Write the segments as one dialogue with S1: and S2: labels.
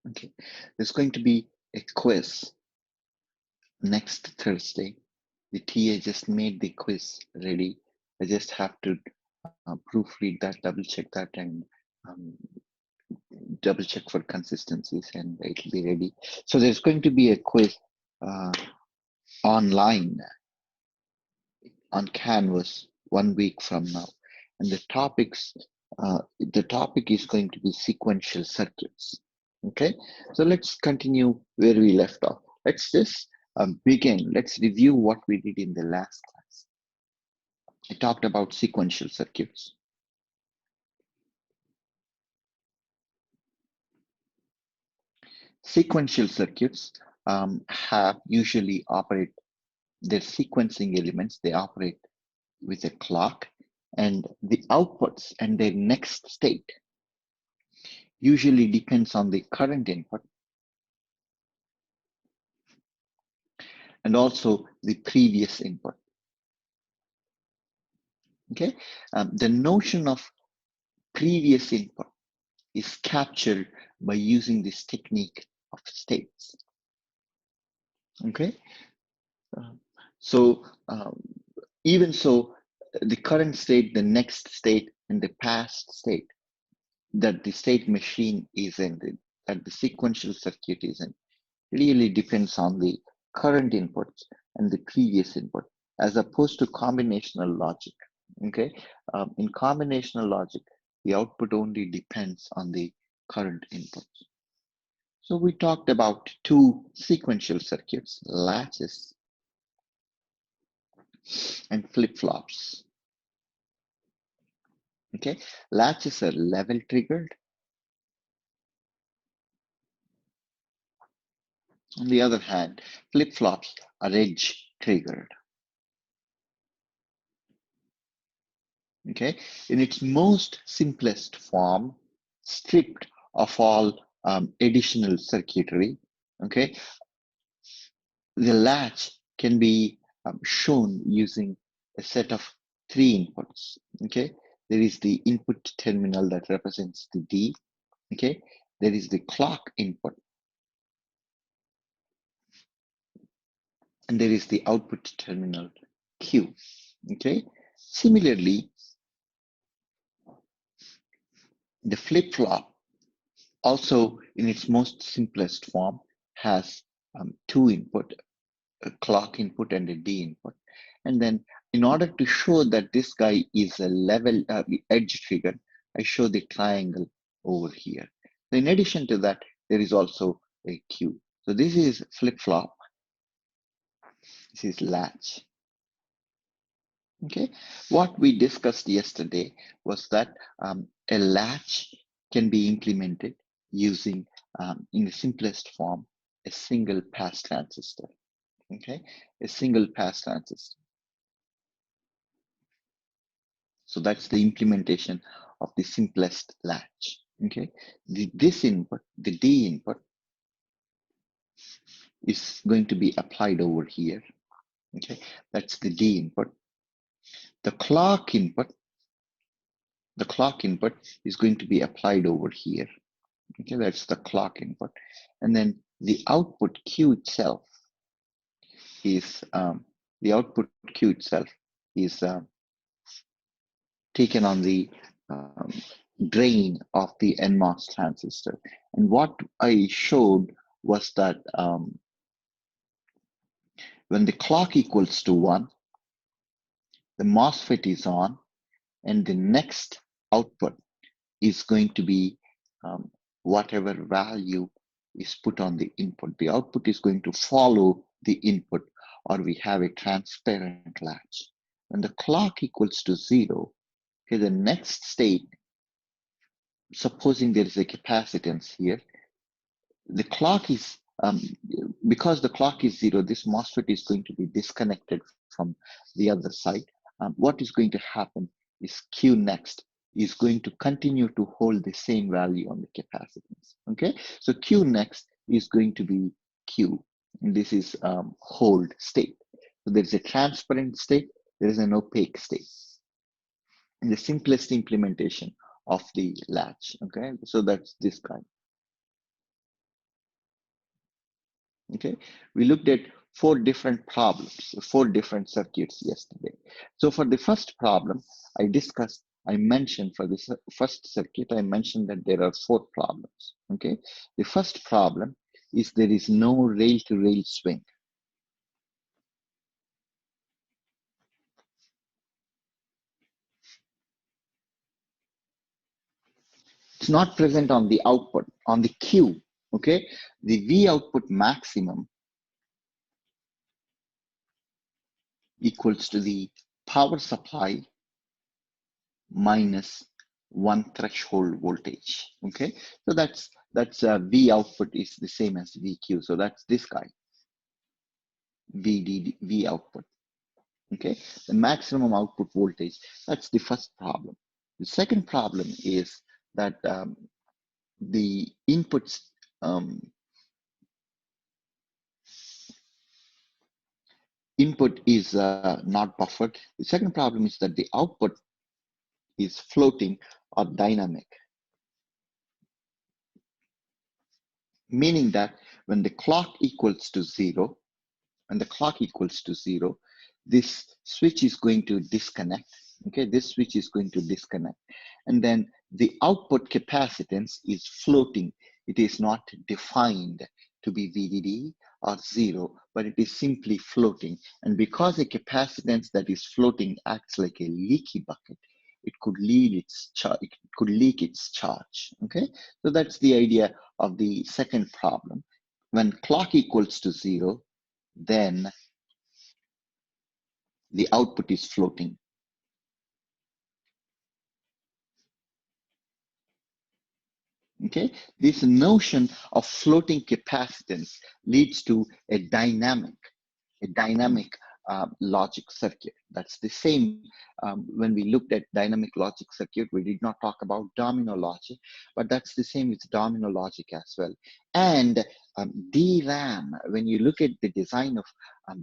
S1: Okay, there's going to be a quiz next Thursday. The TA just made the quiz ready. I just have to proofread that, double check that, and um, double check for consistencies, and it'll be ready. So there's going to be a quiz uh, online on Canvas 1 week from now, and the topic is going to be sequential circuits. Okay, so let's continue where we left off. Let's just begin. Let's review what we did in the last class. I talked about sequential circuits. Sequential circuits have usually operate their sequencing elements. They operate with a clock, and the outputs and their next state usually depends on the current input and also the previous input. Okay, the notion of previous input is captured by using this technique of states. Okay, uh, so even so, the current state, the next state, and the past state that the state machine is in, that the sequential circuit is in, really depends on the current inputs and the previous input, as opposed to combinational logic. Okay, in combinational logic, the output only depends on the current inputs. So we talked about two sequential circuits, latches and flip-flops. Okay, latches are level triggered. On the other hand, flip-flops are edge triggered. Okay, in its most simplest form, stripped of all additional circuitry. Okay, the latch can be shown using a set of three inputs. Okay, there is the input terminal that represents the D. Okay, there is the clock input, and there is the output terminal Q. Okay, similarly, the flip-flop also in its most simplest form has two input, a clock input and a D input. And then in order to show that this guy is a level edge trigger, I show the triangle over here. So in addition to that, there is also a Q. So this is flip-flop, this is latch. Okay, what we discussed yesterday was that a latch can be implemented using, in the simplest form, a single pass transistor. Okay, a single pass transistor. So that's the implementation of the simplest latch. Okay, this input, the D input, is going to be applied over here. Okay, that's the D input. The clock input, is going to be applied over here. Okay, that's the clock input, and then the output Q itself is taken on the drain of the NMOS transistor. And what I showed was that when the clock equals to 1, the MOSFET is on, and the next output is going to be whatever value is put on the input. The output is going to follow the input, or we have a transparent latch. When the clock equals to 0, okay, the next state, supposing there is a capacitance here, the clock is, because the clock is 0, this MOSFET is going to be disconnected from the other side. What is going to happen is Q next is going to continue to hold the same value on the capacitance. Okay, so Q next is going to be Q, and this is hold state. So there is a transparent state, there is an opaque state. In the simplest implementation of the latch. Okay, so that's this guy. Okay, we looked at 4 different circuits yesterday. So for the first problem, I mentioned for this first circuit, I mentioned that there are 4 problems. Okay, the first problem is there is no rail-to-rail swing. It's not present on the output, on the Q. Okay, the V output maximum equals to the power supply minus 1 threshold voltage. Okay, so that's V output is the same as VQ. So that's this guy, V output. Okay, the maximum output voltage. That's the first problem. The second problem is that the inputs input is not buffered. The second problem is that the output is floating or dynamic, meaning that when the clock equals to 0, this switch is going to disconnect. Okay, this switch is going to disconnect. And then the output capacitance is floating. It is not defined to be VDD or 0, but it is simply floating. And because a capacitance that is floating acts like a leaky bucket, it could leak its charge. Okay, so that's the idea of the second problem. When clock equals to 0, then the output is floating. Okay, this notion of floating capacitance leads to a dynamic logic circuit. That's the same. When we looked at dynamic logic circuit, we did not talk about domino logic, but that's the same with domino logic as well. And DRAM, when you look at the design of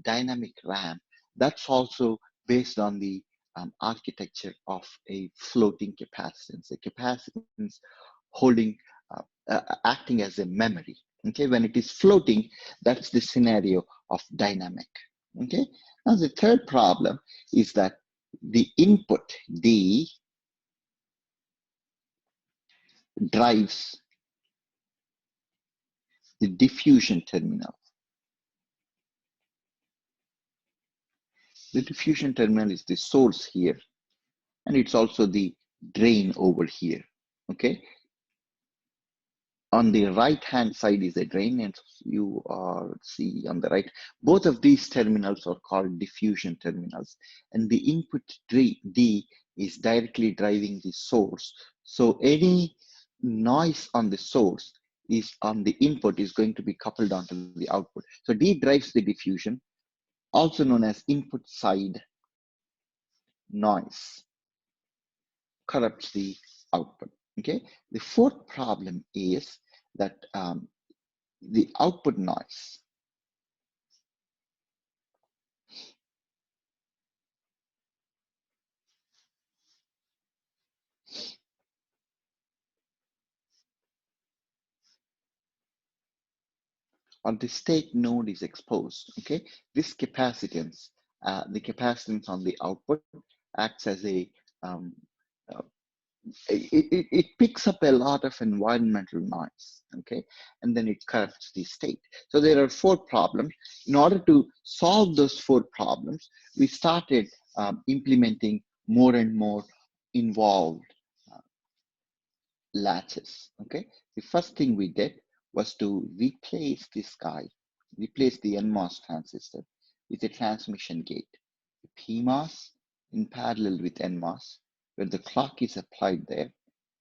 S1: dynamic RAM, that's also based on the architecture of a floating capacitance, a capacitance holding, acting as a memory. Okay, when it is floating, that's the scenario of dynamic. Okay, now the third problem is that the input D drives the diffusion terminal. The diffusion terminal is the source here, and it's also the drain over here. Okay, on the right hand side is a drain, and you see on the right, both of these terminals are called diffusion terminals, and the input D is directly driving the source. So any noise on the source is on the input is going to be coupled onto the output. So D drives the diffusion, also known as input side noise, corrupts the output. Okay, the fourth problem is that the output noise on the state node is exposed. Okay, this capacitance, the capacitance on the output acts as a um, uh, it picks up a lot of environmental noise. Okay, and then it corrects the state. So there are 4 problems. In order to solve those 4 problems, we started implementing more and more involved latches. Okay, the first thing we did was to replace the NMOS transistor with a transmission gate, PMOS in parallel with NMOS, where the clock is applied there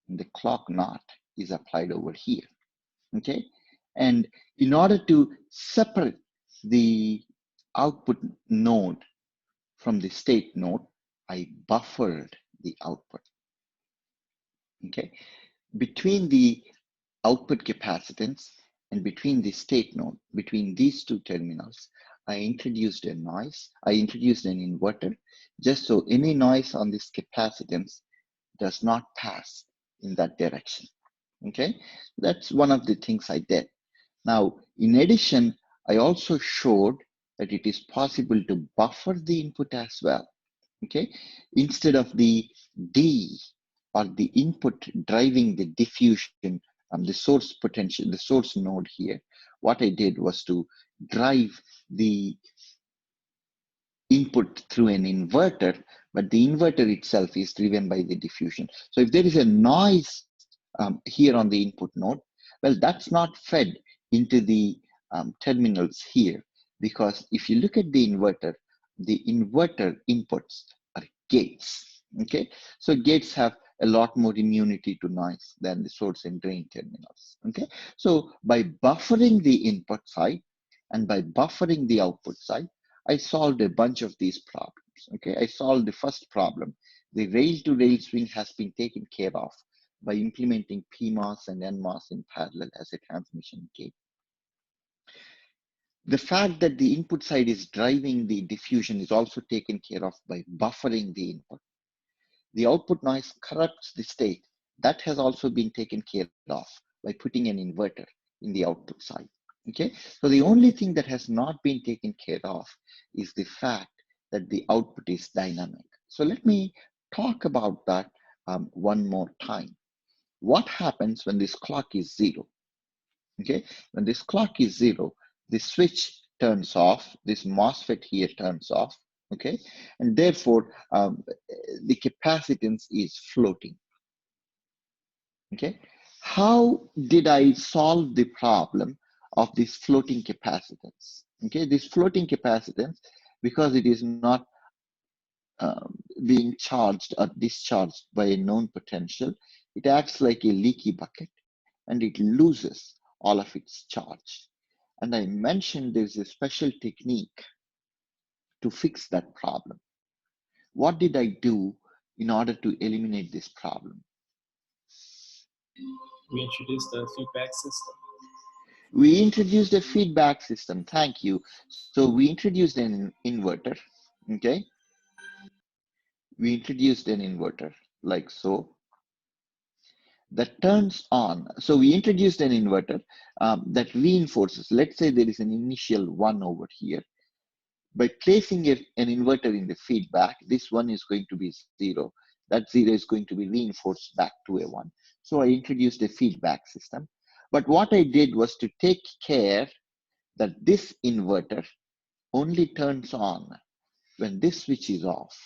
S1: and the clock knot is applied over here. Okay, and in order to separate the output node from the state node, I buffered the output. Okay, between the output capacitance and between the state node, between these 2 terminals, I introduced an inverter, just so any noise on this capacitance does not pass in that direction. Okay, that's one of the things I did. Now, in addition, I also showed that it is possible to buffer the input as well. Okay, instead of the D or the input driving the diffusion, the source potential, the source node here, what I did was to drive the input through an inverter, but the inverter itself is driven by the diffusion. So if there is a noise here on the input node, well, that's not fed into the terminals here, because if you look at the inverter inputs are gates. Okay, so gates have a lot more immunity to noise than the source and drain terminals. Okay, so by buffering the input side and by buffering the output side, I solved a bunch of these problems. Okay, I solved the first problem. The rail to rail swing has been taken care of by implementing PMOS and NMOS in parallel as a transmission gate. The fact that the input side is driving the diffusion is also taken care of by buffering the input. The output noise corrupts the state. That has also been taken care of by putting an inverter in the output side. Okay, so the only thing that has not been taken care of is the fact that the output is dynamic. So let me talk about that one more time. What happens when this clock is 0? Okay, when this clock is 0, the switch turns off, this MOSFET here turns off, okay, and therefore the capacitance is floating. Okay, how did I solve the problem of this floating capacitance? Okay, this floating capacitance, because it is not being charged or discharged by a known potential, it acts like a leaky bucket and it loses all of its charge. And I mentioned there's a special technique to fix that problem. What did I do in order to eliminate this problem?
S2: We introduced the feedback system.
S1: We introduced a feedback system. Thank you. So we introduced an inverter. Okay. We introduced an inverter like so that turns on. So we introduced an inverter that reinforces. Let's say there is an initial 1 over here. By placing an inverter in the feedback, this 1 is going to be 0. That 0 is going to be reinforced back to a 1. So I introduced a feedback system. But what I did was to take care that this inverter only turns on when this switch is off.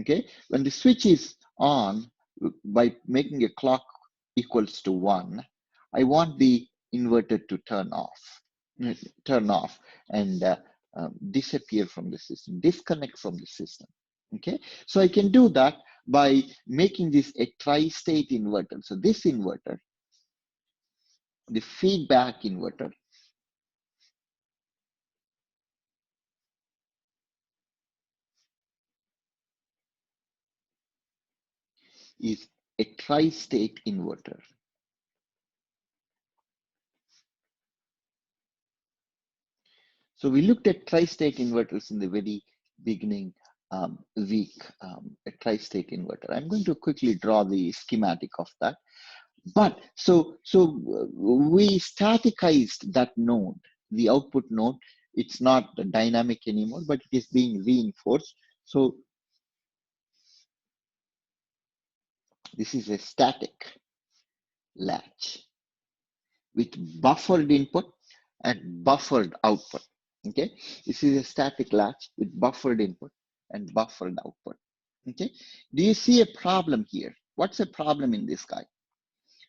S1: Okay, when the switch is on, by making a clock equals to 1, I want the inverter to turn off and disappear from the system, disconnect from the system. Okay, so I can do that by making this a tri-state inverter. So this inverter, the feedback inverter, is a tri-state inverter. So we looked at tri-state inverters in the very beginning week, a tri-state inverter. I'm going to quickly draw the schematic of that. But so we staticized that node, the output node. It's not dynamic anymore, but it is being reinforced. So this is a static latch with buffered input and buffered output. Okay, this is a static latch with buffered input and buffered output. Okay, do you see a problem here? What's a problem in this guy?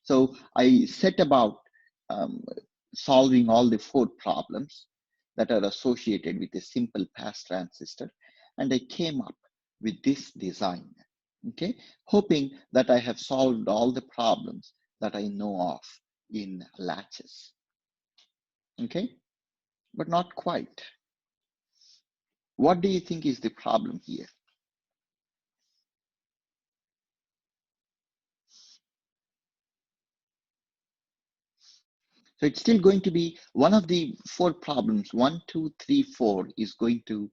S1: So I set about um, solving all the 4 problems that are associated with a simple pass transistor, and I came up with this design. Okay, hoping that I have solved all the problems that I know of in latches. Okay, but not quite. What do you think is the problem here? So it's still going to be one of the 4 problems. 1, 2, 3, 4 is going to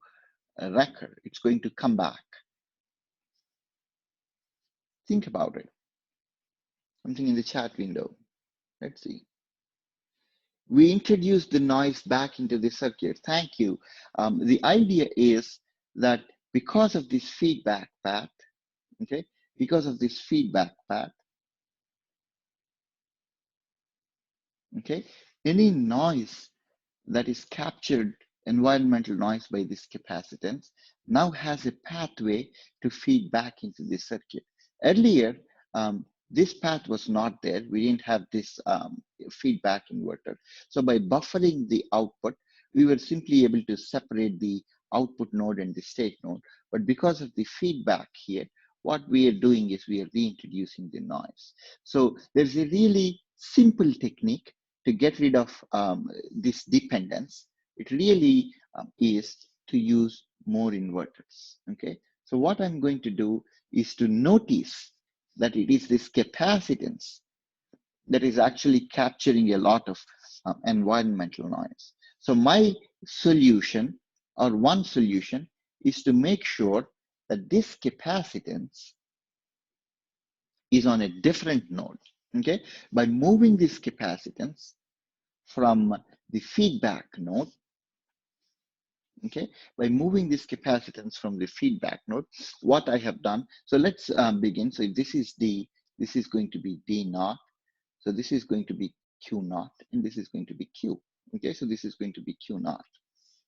S1: recur. It's going to come back. Think about it. Something in the chat window. Let's see. we introduce the noise back into the circuit. Thank you. The idea is that because of this feedback path, okay, because of this feedback path, okay, any noise that is captured, environmental noise by this capacitance, now has a pathway to feed back into the circuit. Earlier, this path was not there. We didn't have this feedback inverter. So by buffering the output, we were simply able to separate the output node and the state node. But because of the feedback here, what we are doing is we are reintroducing the noise. So there's a really simple technique to get rid of this dependence. It really is to use more inverters, okay? So what I'm going to do is to notice that it is this capacitance that is actually capturing a lot of environmental noise. So my solution, or one solution, is to make sure that this capacitance is on a different node, okay? By moving this capacitance from the feedback node, okay, by moving this capacitance from the feedback node, what I have done, so let's begin. So this is this is going to be D naught, so this is going to be Q naught, and this is going to be Q, okay, so this is going to be Q naught,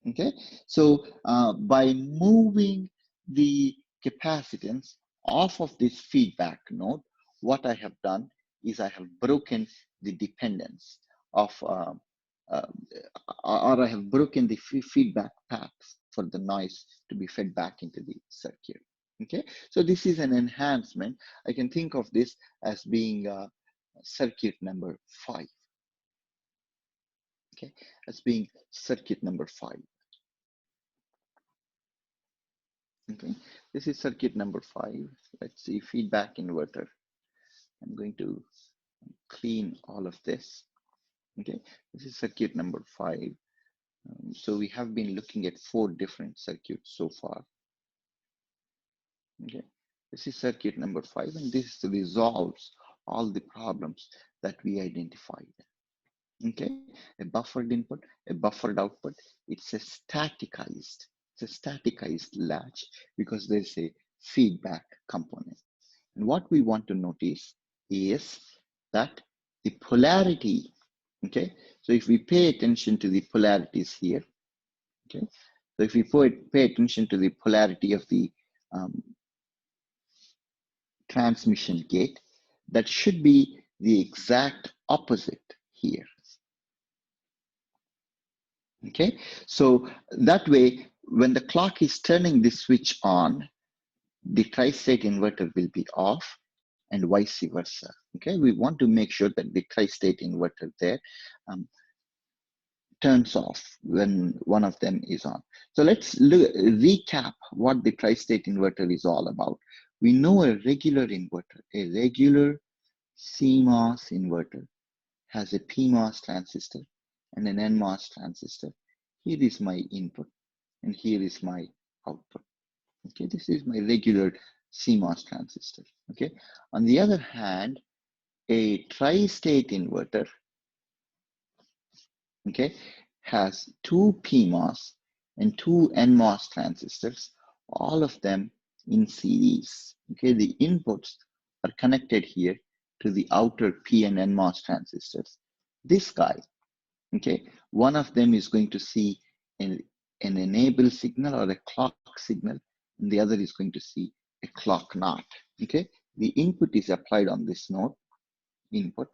S1: okay. So by moving the capacitance off of this feedback node, what I have done is I have broken the dependence of uh, or I have broken the feedback path for the noise to be fed back into the circuit. Okay, so this is an enhancement. I can think of this as being circuit number 5. Okay, as being circuit number 5. Okay, this is circuit number 5. Let's see, feedback inverter. I'm going to clean all of this. Okay, this is circuit number 5. So we have been looking at 4 different circuits so far. Okay, this is circuit number 5, and this resolves all the problems that we identified. Okay, a buffered input, a buffered output. It's a staticized latch because there's a feedback component. And what we want to notice is that the polarity, okay? So if we pay attention to the polarities here, okay? So if we pay attention to the polarity of the transmission gate, that should be the exact opposite here. Okay, so that way, when the clock is turning the switch on, the tri-state inverter will be off and vice versa. Okay, we want to make sure that the tri-state inverter there turns off when one of them is on. So let's recap what the tri-state inverter is all about. We know a regular inverter, a regular Cmos inverter has a PMOS transistor and an NMOS transistor. Here is my input and here is my output. Okay, this is my regular CMOS transistor. Okay, on the other hand, a tri-state inverter, okay, has 2 PMOS and 2 NMOS transistors, all of them in series. Okay, the inputs are connected here to the outer P and NMOS transistors. This guy, okay, one of them is going to see an enable signal or a clock signal, and the other is going to see a clock not. Okay, the input is applied on this node, input,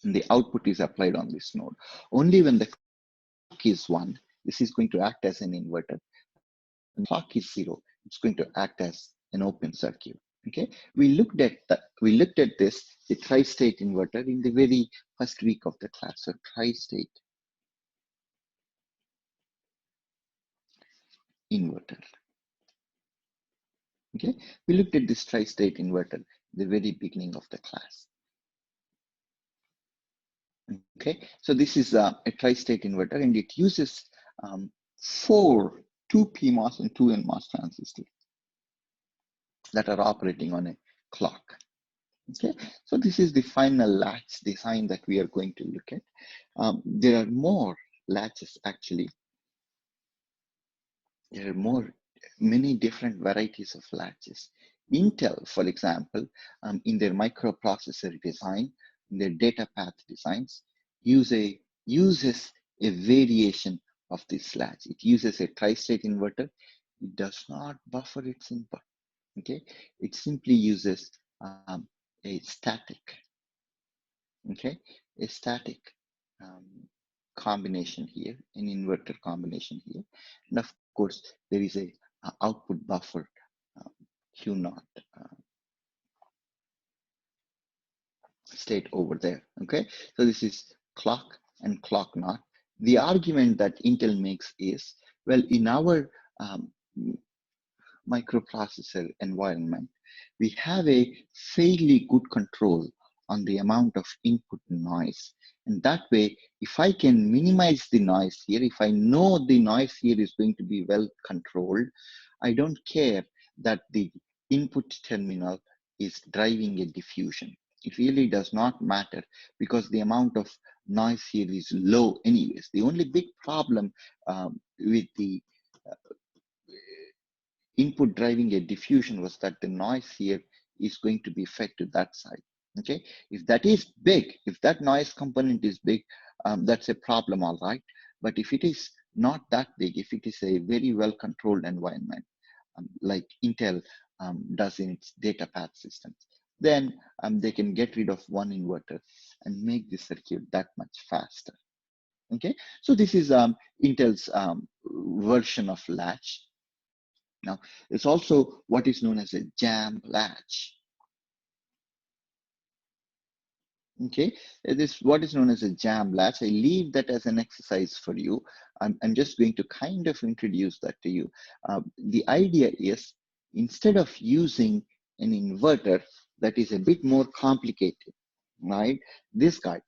S1: and the output is applied on this node. Only when the clock is 1, this is going to act as an inverter. When the clock is 0, it's going to act as an open circuit. Okay, we looked at this, the tri-state inverter, in the very first week of the class. So tri-state inverter. Okay, we looked at this tri-state inverter at the very beginning of the class. Okay, so this is a tri-state inverter, and it uses 2 PMOS and 2 NMOS transistors that are operating on a clock. Okay, so this is the final latch design that we are going to look at. There are more latches actually. There are many different varieties of latches. Intel, for example, in their microprocessor design, in their data path designs, uses a variation of this latch. It uses a tri-state inverter. It does not buffer its input. Okay, it simply uses a static. Okay, a static um, combination here, an inverter combination here, and of course there is a output buffer uh, Q naught state over there. Okay, so this is clock and clock naught. The argument that Intel makes is, well, in our um, microprocessor environment, we have a fairly good control on the amount of input noise. And that way, if I can minimize the noise here, if I know the noise here is going to be well controlled, I don't care that the input terminal is driving a diffusion. It really does not matter because the amount of noise here is low anyways. The only big problem with the input driving a diffusion was that the noise here is going to be fed to that side. Okay, if that is big, if that noise component is big, that's a problem, all right. But if it is not that big, if it is a very well controlled environment, like Intel does in its data path systems, then they can get rid of one inverter and make the circuit that much faster. Okay, so this is Intel's version of latch. Now, it's also what is known as a jam latch. Okay, this what is known as a jam latch. I leave that as an exercise for you. I'm just going to kind of introduce that to you. The idea is instead of using an inverter that is a bit more complicated, right? This guy,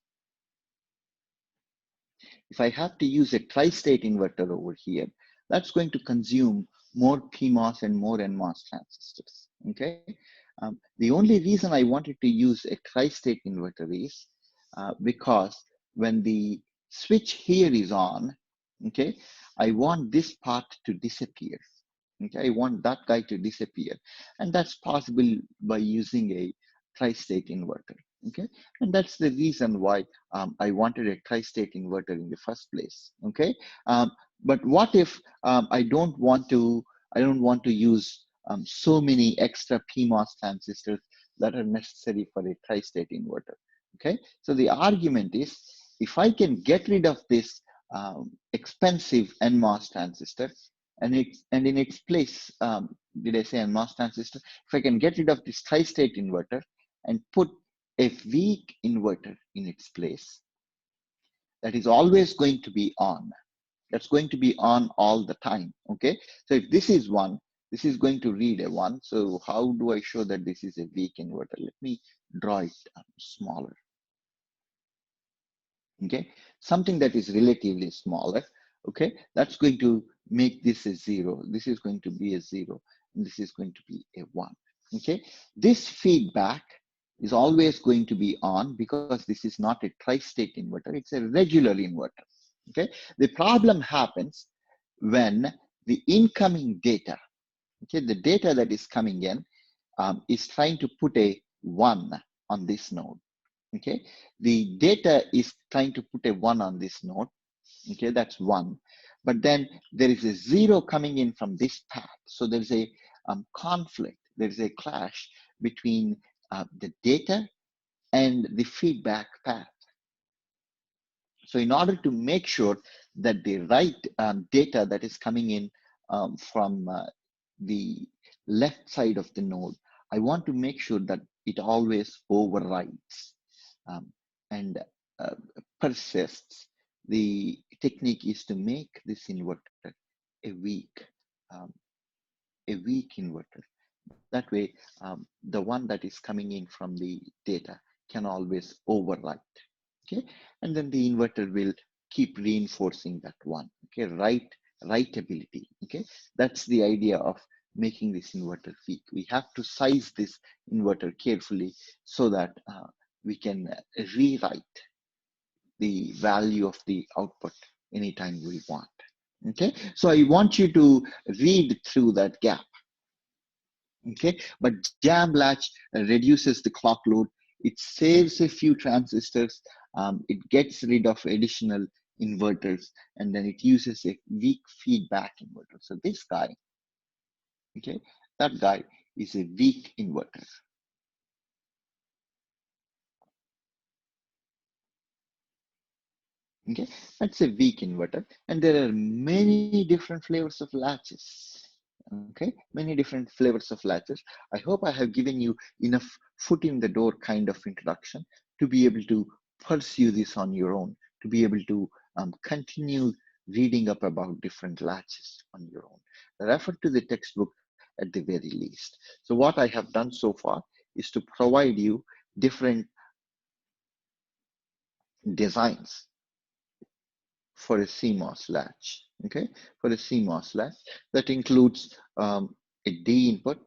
S1: if I have to use a tri-state inverter over here, that's going to consume more PMOS and more NMOS transistors, okay? The only reason I wanted to use a tri-state inverter is because when the switch here is on, okay, I want this part to disappear. Okay, I want that guy to disappear. And that's possible by using a tri-state inverter. Okay, and that's the reason why I wanted a tri-state inverter in the first place. Okay, but what if I don't want to use so many extra PMOS transistors that are necessary for a tri-state inverter. Okay, so the argument is if I can get rid of this expensive NMOS transistor, and in its place, did I say NMOS transistor? If I can get rid of this tri-state inverter and put a weak inverter in its place, that is always going to be on. That's going to be on all the time. Okay. So if this is one, this is going to read a one. So how do I show that this is a weak inverter? Let me draw it smaller. Okay, something that is relatively smaller. Okay, that's going to make this a zero. This is going to be a zero, and this is going to be a one. Okay, this feedback is always going to be on because this is not a tri-state inverter, it's a regular inverter. Okay, the problem happens when the incoming data, okay, the data that is coming in is trying to put a one on this node. Okay, the data is trying to put a one on this node. Okay, that's one, but then there is a zero coming in from this path. So there's a conflict, there's a clash between the data and the feedback path. So in order to make sure that the right data that is coming in from the left side of the node, I want to make sure that it always overrides um, and uh, persists. The technique is to make this inverter a weak, um, a weak inverter. That way, the one that is coming in from the data can always override. Okay, and then the inverter will keep reinforcing that one. Okay, writability. Okay, that's the idea of making this inverter weak. We have to size this inverter carefully so that we can rewrite the value of the output anytime we want. Okay, so I want you to read through that gap. Okay, but jam latch reduces the clock load. It saves a few transistors. It gets rid of additional inverters, and then it uses a weak feedback inverter. So this guy, okay, that guy is a weak inverter. Okay, that's a weak inverter, and there are many different flavors of latches. Okay, many different flavors of latches. I hope I have given you enough foot in the door kind of introduction to be able to pursue this on your own, to be able to continue reading up about different latches on your own. Refer to the textbook at the very least. So what I have done so far is to provide you different designs for a CMOS latch. Okay, for a CMOS latch that includes a D input,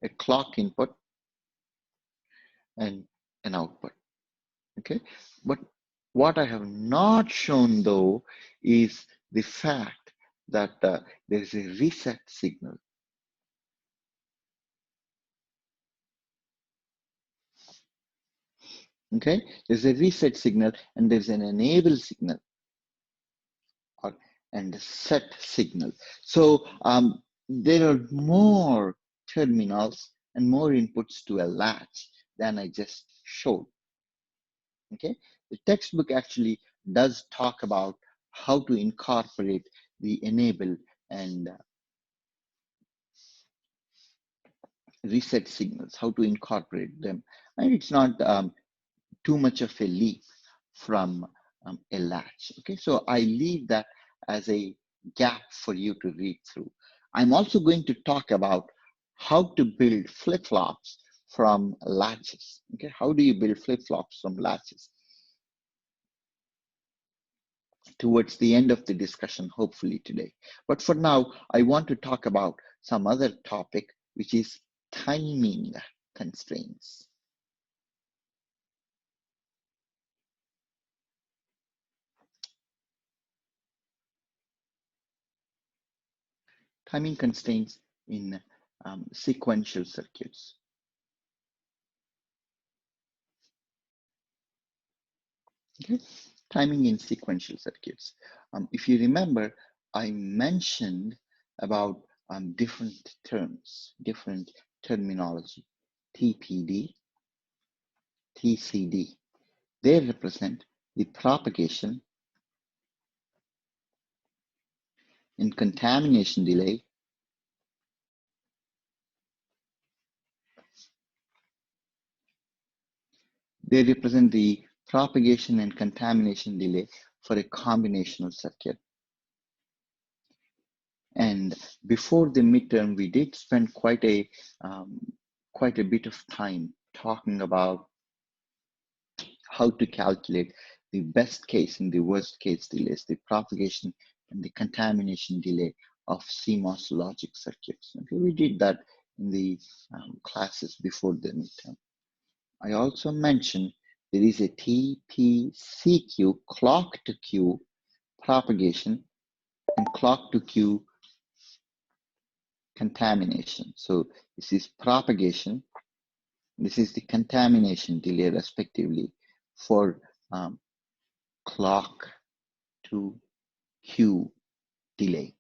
S1: a clock input, and an output. Okay, but what I have not shown though is the fact that there is a reset signal. Okay, there's a reset signal and there's an enable signal and a set signal. So there are more terminals and more inputs to a latch than I just showed. Okay, the textbook actually does talk about how to incorporate the enable and reset signals, how to incorporate them. And it's not too much of a leap from a latch. Okay, so I leave that as a gap for you to read through. I'm also going to talk about how to build flip-flops from latches. Okay, how do you build flip-flops from latches? Towards the end of the discussion, hopefully today. But for now, I want to talk about some other topic, which is timing constraints. Timing constraints in sequential circuits. Okay, timing in sequential circuits. If you remember, I mentioned about different terms, different terminology, TPD, TCD. They represent the propagation and contamination delay They represent the propagation and contamination delay for a combinational circuit. And before the midterm, we did spend quite a bit of time talking about how to calculate the best case and the worst case delays, the propagation and the contamination delay of CMOS logic circuits. Okay, we did that in the classes before the midterm. I also mentioned there is a TP-CQ, clock to Q propagation and clock to Q contamination. So this is propagation, this is the contamination delay respectively for clock to Q delay.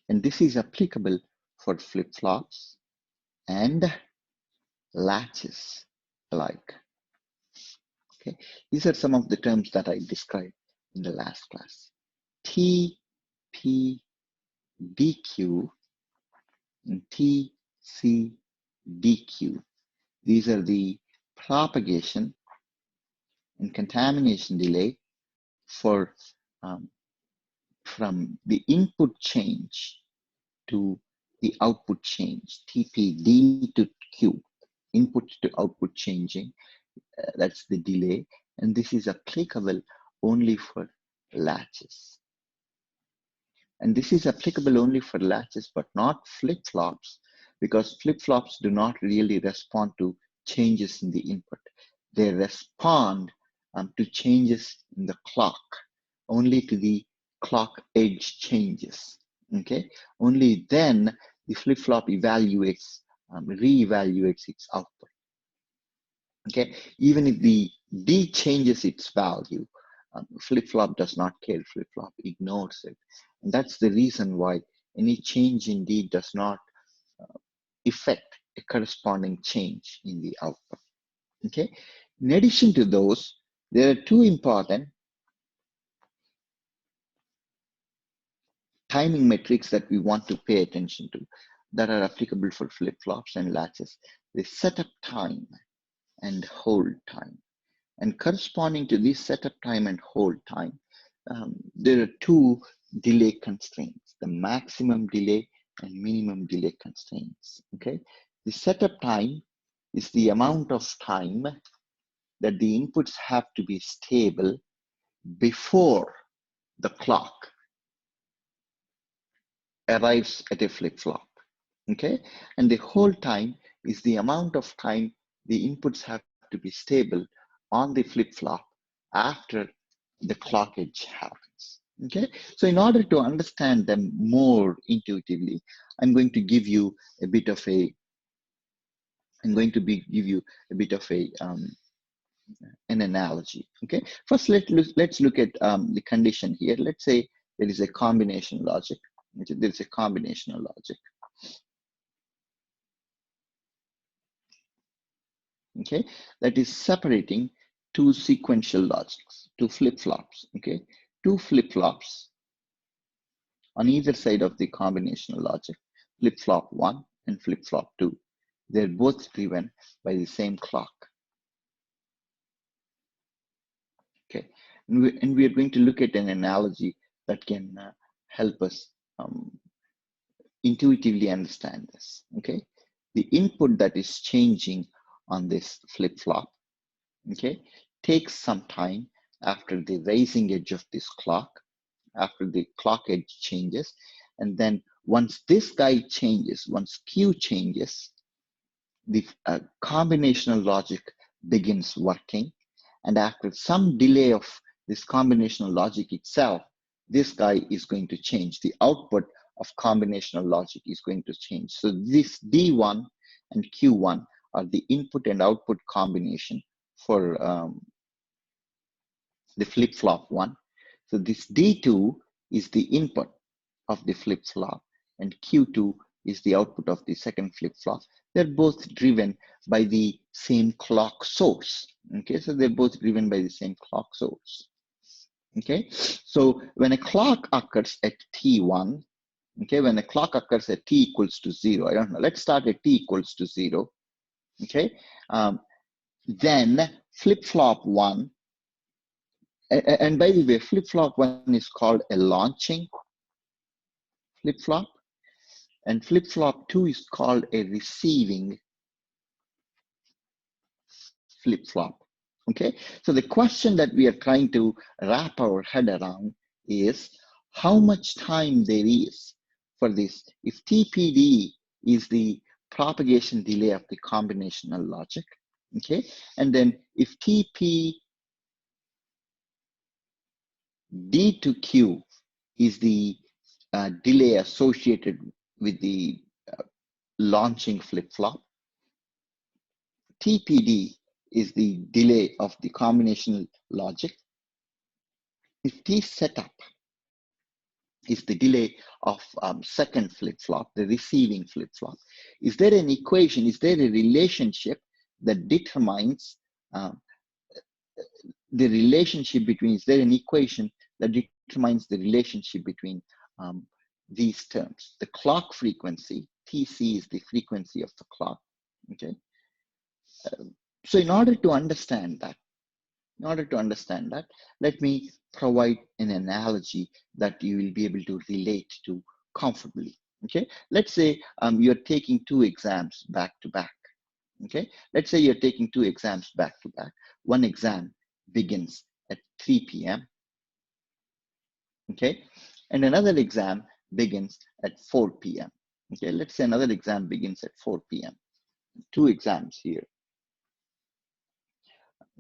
S1: And this is applicable for flip-flops and latches alike. Okay, these are some of the terms that I described in the last class. TPDQ and TCDQ. These are the propagation and contamination delay for from the input change to the output change, TPD to Q, input to output changing, that's the delay, and this is applicable only for latches. And this is applicable only for latches, but not flip-flops, because flip-flops do not really respond to changes in the input. They respond to changes in the clock, only to the clock edge changes. Okay, only then the flip-flop evaluates, reevaluates its output. Okay, even if the D changes its value, flip-flop does not care. Flip-flop ignores it. And that's the reason why any change in D does not affect a corresponding change in the output. Okay. In addition to those, there are two important timing metrics that we want to pay attention to that are applicable for flip-flops and latches: the setup time and hold time. And corresponding to this setup time and hold time, there are two delay constraints: the maximum delay and minimum delay constraints. Okay, the setup time is the amount of time that the inputs have to be stable before the clock arrives at a flip-flop. Okay, and the hold time is the amount of time the inputs have to be stable on the flip-flop after the clock edge happens. Okay, so in order to understand them more intuitively, I'm going to give you a bit of a an analogy. Okay, first let's look at the condition here. Let's say there is a combination logic. There is a combinational logic. Okay, that is separating two sequential logics, two flip-flops. Okay, two flip-flops on either side of the combinational logic, flip-flop 1 and flip-flop 2. They're both driven by the same clock. Okay, and we are going to look at an analogy that can help us intuitively understand this. Okay, the input that is changing on this flip-flop, okay, takes some time after the rising edge of this clock, after the clock edge changes, and then once this guy changes, once Q changes, the combinational logic begins working, and after some delay of this combinational logic itself, this guy is going to change. The output of combinational logic is going to change. So this D1 and Q1 are the input and output combination for the flip-flop 1. So this D2 is the input of the flip-flop, and Q2 is the output of the second flip-flop. They're both driven by the same clock source. Okay, so they're both driven by the same clock source. Okay, so when a clock occurs at T1, okay, when a clock occurs at T equals to 0, I don't know, let's start at T equals to 0. Okay, then flip-flop 1, and by the way, flip-flop 1 is called a launching flip-flop, and flip-flop 2 is called a receiving flip-flop. Okay, so the question that we are trying to wrap our head around is how much time there is for this. If TPD is the propagation delay of the combinational logic, okay, and then if TP D to Q is the delay associated with the launching flip-flop, TPD is the delay of the combinational logic. If T setup is the delay of second flip-flop, the receiving flip-flop, is there an equation, is there a relationship that determines the relationship between, is there an equation that determines the relationship between these terms? The clock frequency, TC, is the frequency of the clock. Okay. So in order to understand that, let me provide an analogy that you will be able to relate to comfortably. Okay, let's say you're taking two exams back to back. Okay, let's say you're taking two exams back to back. One exam begins at 3 p.m. Okay, and another exam begins at 4 p.m. Okay, let's say another exam begins at 4 p.m. Two exams here,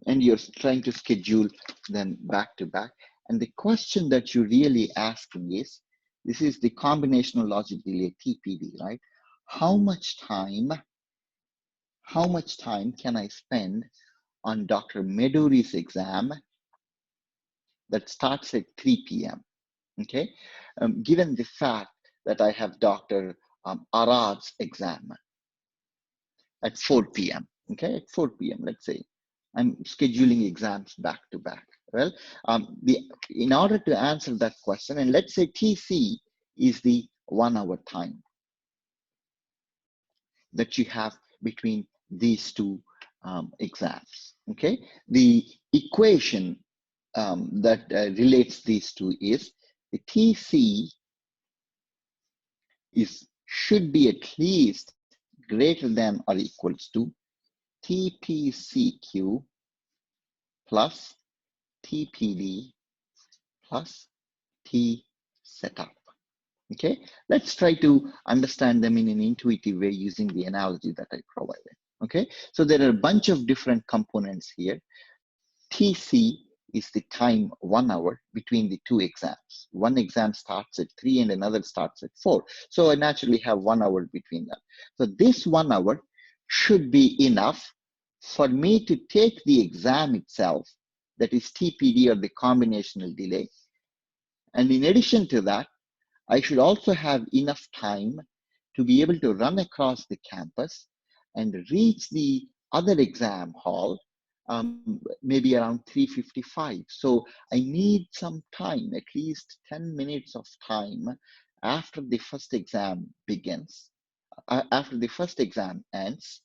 S1: and you're trying to schedule them back to back. And the question that you're really asking is, this is the combinational logic delay, TPD, right? How much time can I spend on Dr. Meduri's exam that starts at 3 p.m.? Okay, given the fact that I have Dr. Arad's exam at 4 p.m. Okay, at 4 p.m. Let's say I'm scheduling exams back to back. Well, in order to answer that question, and let's say TC is the 1 hour time that you have between these two exams. Okay, the equation that relates these two is the TC should be at least greater than or equals to TPCQ plus TPD plus T setup. Okay, let's try to understand them in an intuitive way using the analogy that I provided. Okay, so there are a bunch of different components here. TC is the time 1 hour between the two exams. One exam starts at 3 and another starts at 4. So I naturally have 1 hour between them. So this 1 hour should be enough for me to take the exam itself, that is TPD or the combinational delay. And in addition to that, I should also have enough time to be able to run across the campus and reach the other exam hall maybe around 3:55. So I need some time, at least 10 minutes of time after the first exam begins, after the first exam ends,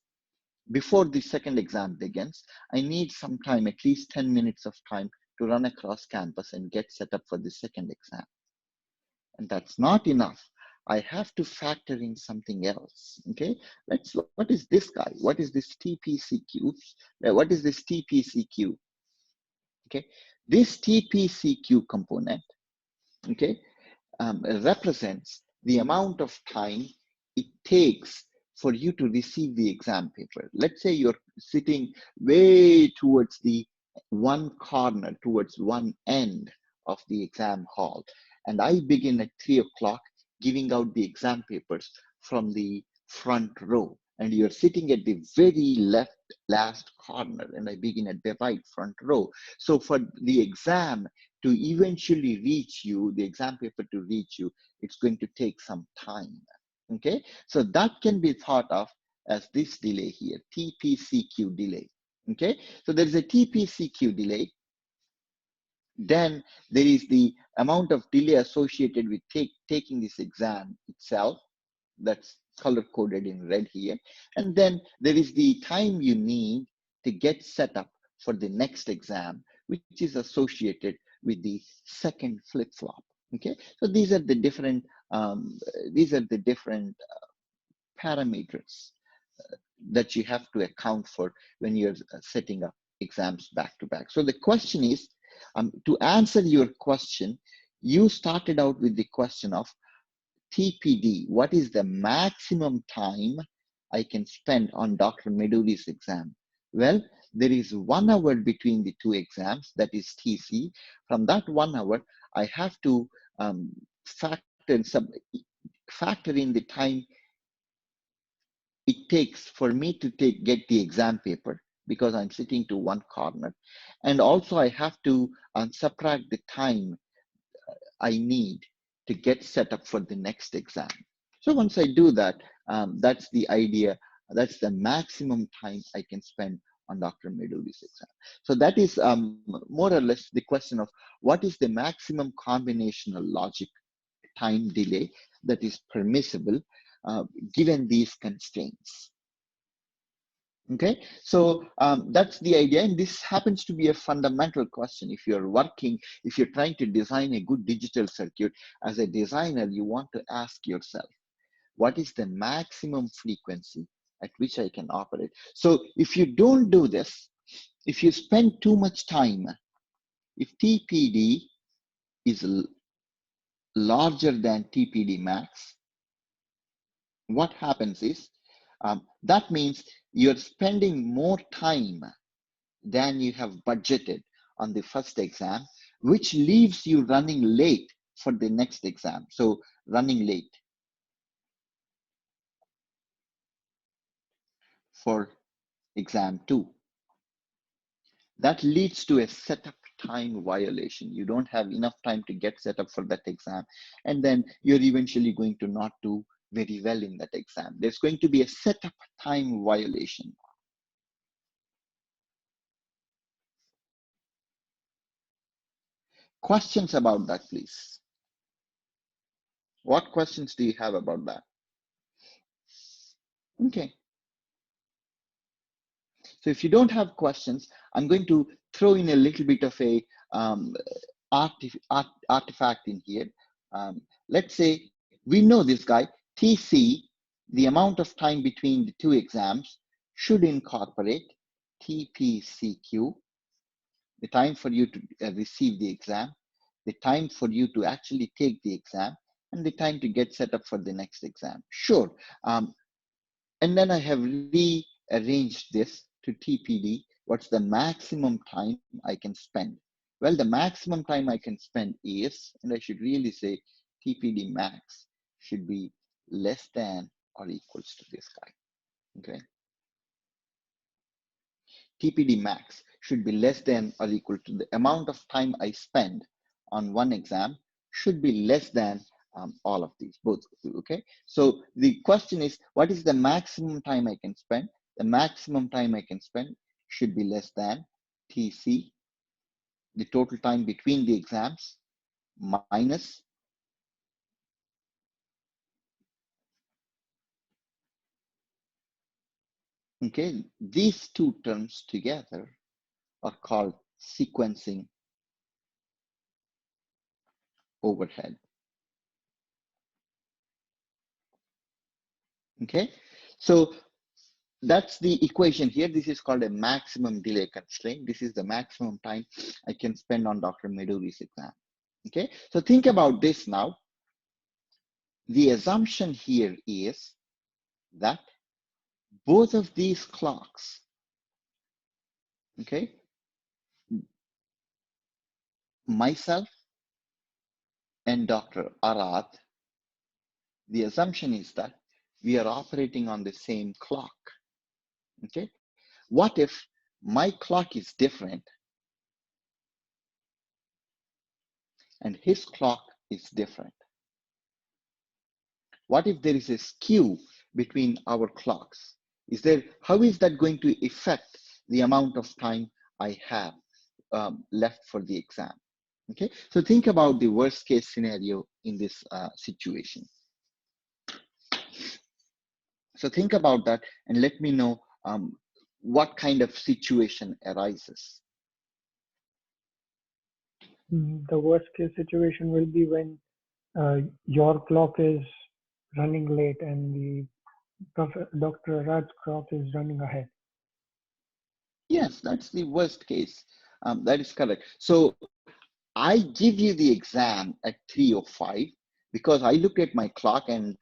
S1: before the second exam begins. I need some time, at least 10 minutes of time to run across campus and get set up for the second exam. And that's not enough. I have to factor in something else. Okay, what is this guy? What is this TPCQ? What is this TPCQ? Okay, this TPCQ component, okay, represents the amount of time it takes for you to receive the exam paper. Let's say you're sitting way towards the one corner, towards one end of the exam hall, and I begin at 3 o'clock giving out the exam papers from the front row, and you're sitting at the very last corner, and I begin at the right front row. So for the exam to eventually reach you, the exam paper to reach you, it's going to take some time. Okay, so that can be thought of as this delay here, TPCQ delay. Okay, so there is a TPCQ delay. Then there is the amount of delay associated with taking this exam itself, that's color coded in red here. And then there is the time you need to get set up for the next exam, which is associated with the second flip-flop. Okay, so these are the different parameters that you have to account for when you're setting up exams back to back. So the question is, to answer your question, you started out with the question of TPD, what is the maximum time I can spend on Dr. Meduri's exam? Well, there is 1 hour between the two exams, that is TC. From that 1 hour, I have to factor in the time it takes for me to get the exam paper, because I'm sitting to one corner. And also I have to subtract the time I need to get set up for the next exam. So once I do that, that's the idea. That's the maximum time I can spend on Dr. Meduri's exam. So that is more or less the question of what is the maximum combinational logic time delay that is permissible given these constraints. Okay, so that's the idea, and this happens to be a fundamental question. If you're trying to design a good digital circuit, as a designer, you want to ask yourself, what is the maximum frequency at which I can operate? So if you don't do this, if you spend too much time, if TPD is larger than TPD max, what happens is that means you're spending more time than you have budgeted on the first exam, which leaves you running late for the next exam. So running late for exam 2. That leads to a setup time violation. You don't have enough time to get set up for that exam, and then you're eventually going to not do very well in that exam. There's going to be a setup time violation. Questions about that, please? What questions do you have about that? Okay. So if you don't have questions, I'm going to throw in a little bit of a artifact in here. Let's say we know this guy, TC, the amount of time between the two exams should incorporate TPCQ, the time for you to receive the exam, the time for you to actually take the exam, and the time to get set up for the next exam. Sure. And then I have rearranged this to TPD. What's the maximum time I can spend? Well, the maximum time I can spend is, and I should really say TPD max should be less than or equals to this guy, okay? TPD max should be less than or equal to the amount of time I spend on one exam should be less than all of these, both, okay? So the question is, what is the maximum time I can spend? The maximum time I can spend should be less than TC, the total time between the exams, minus okay, these two terms together are called sequencing overhead. Okay, so that's the equation here. This is called a maximum delay constraint. This is the maximum time I can spend on Dr. Meduri's exam. Okay, so think about this now. The assumption here is that both of these clocks, okay, myself and Dr. Arad, the assumption is that we are operating on the same clock. Okay, what if my clock is different and his clock is different? What if there is a skew between our clocks? How is that going to affect the amount of time I have left for the exam? Okay, so think about the worst case scenario in this situation. So think about that and let me know what kind of situation arises.
S3: The worst case situation will be when your clock is running late and the Dr. Raj's clock is running ahead.
S1: Yes, that's the worst case. That is correct. So I give you the exam at 3:05 because I looked at my clock and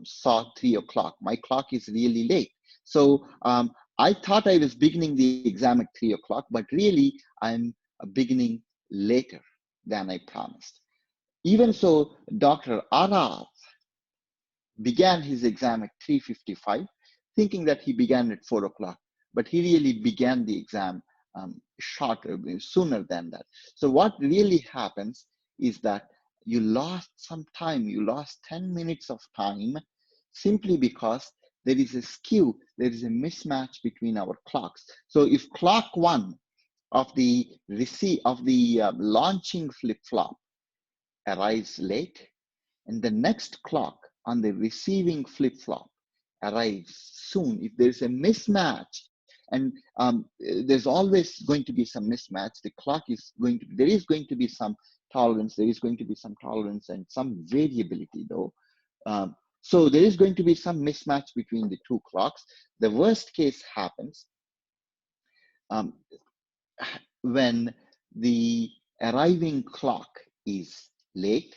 S1: saw 3 o'clock. My clock is really late. So I thought I was beginning the exam at 3 o'clock, but really I'm beginning later than I promised. Even so, Dr. Araf began his exam at 3:55, thinking that he began at 4 o'clock, but he really began the exam sooner than that. So what really happens is that you lost some time, you lost 10 minutes of time simply because there is a skew, there is a mismatch between our clocks. So if clock one of the launching flip-flop arrives late, and the next clock on the receiving flip-flop arrives soon, if there's a mismatch, and there's always going to be some mismatch, there is going to be some tolerance, and some variability though. So there is going to be some mismatch between the two clocks. The worst case happens when the arriving clock is late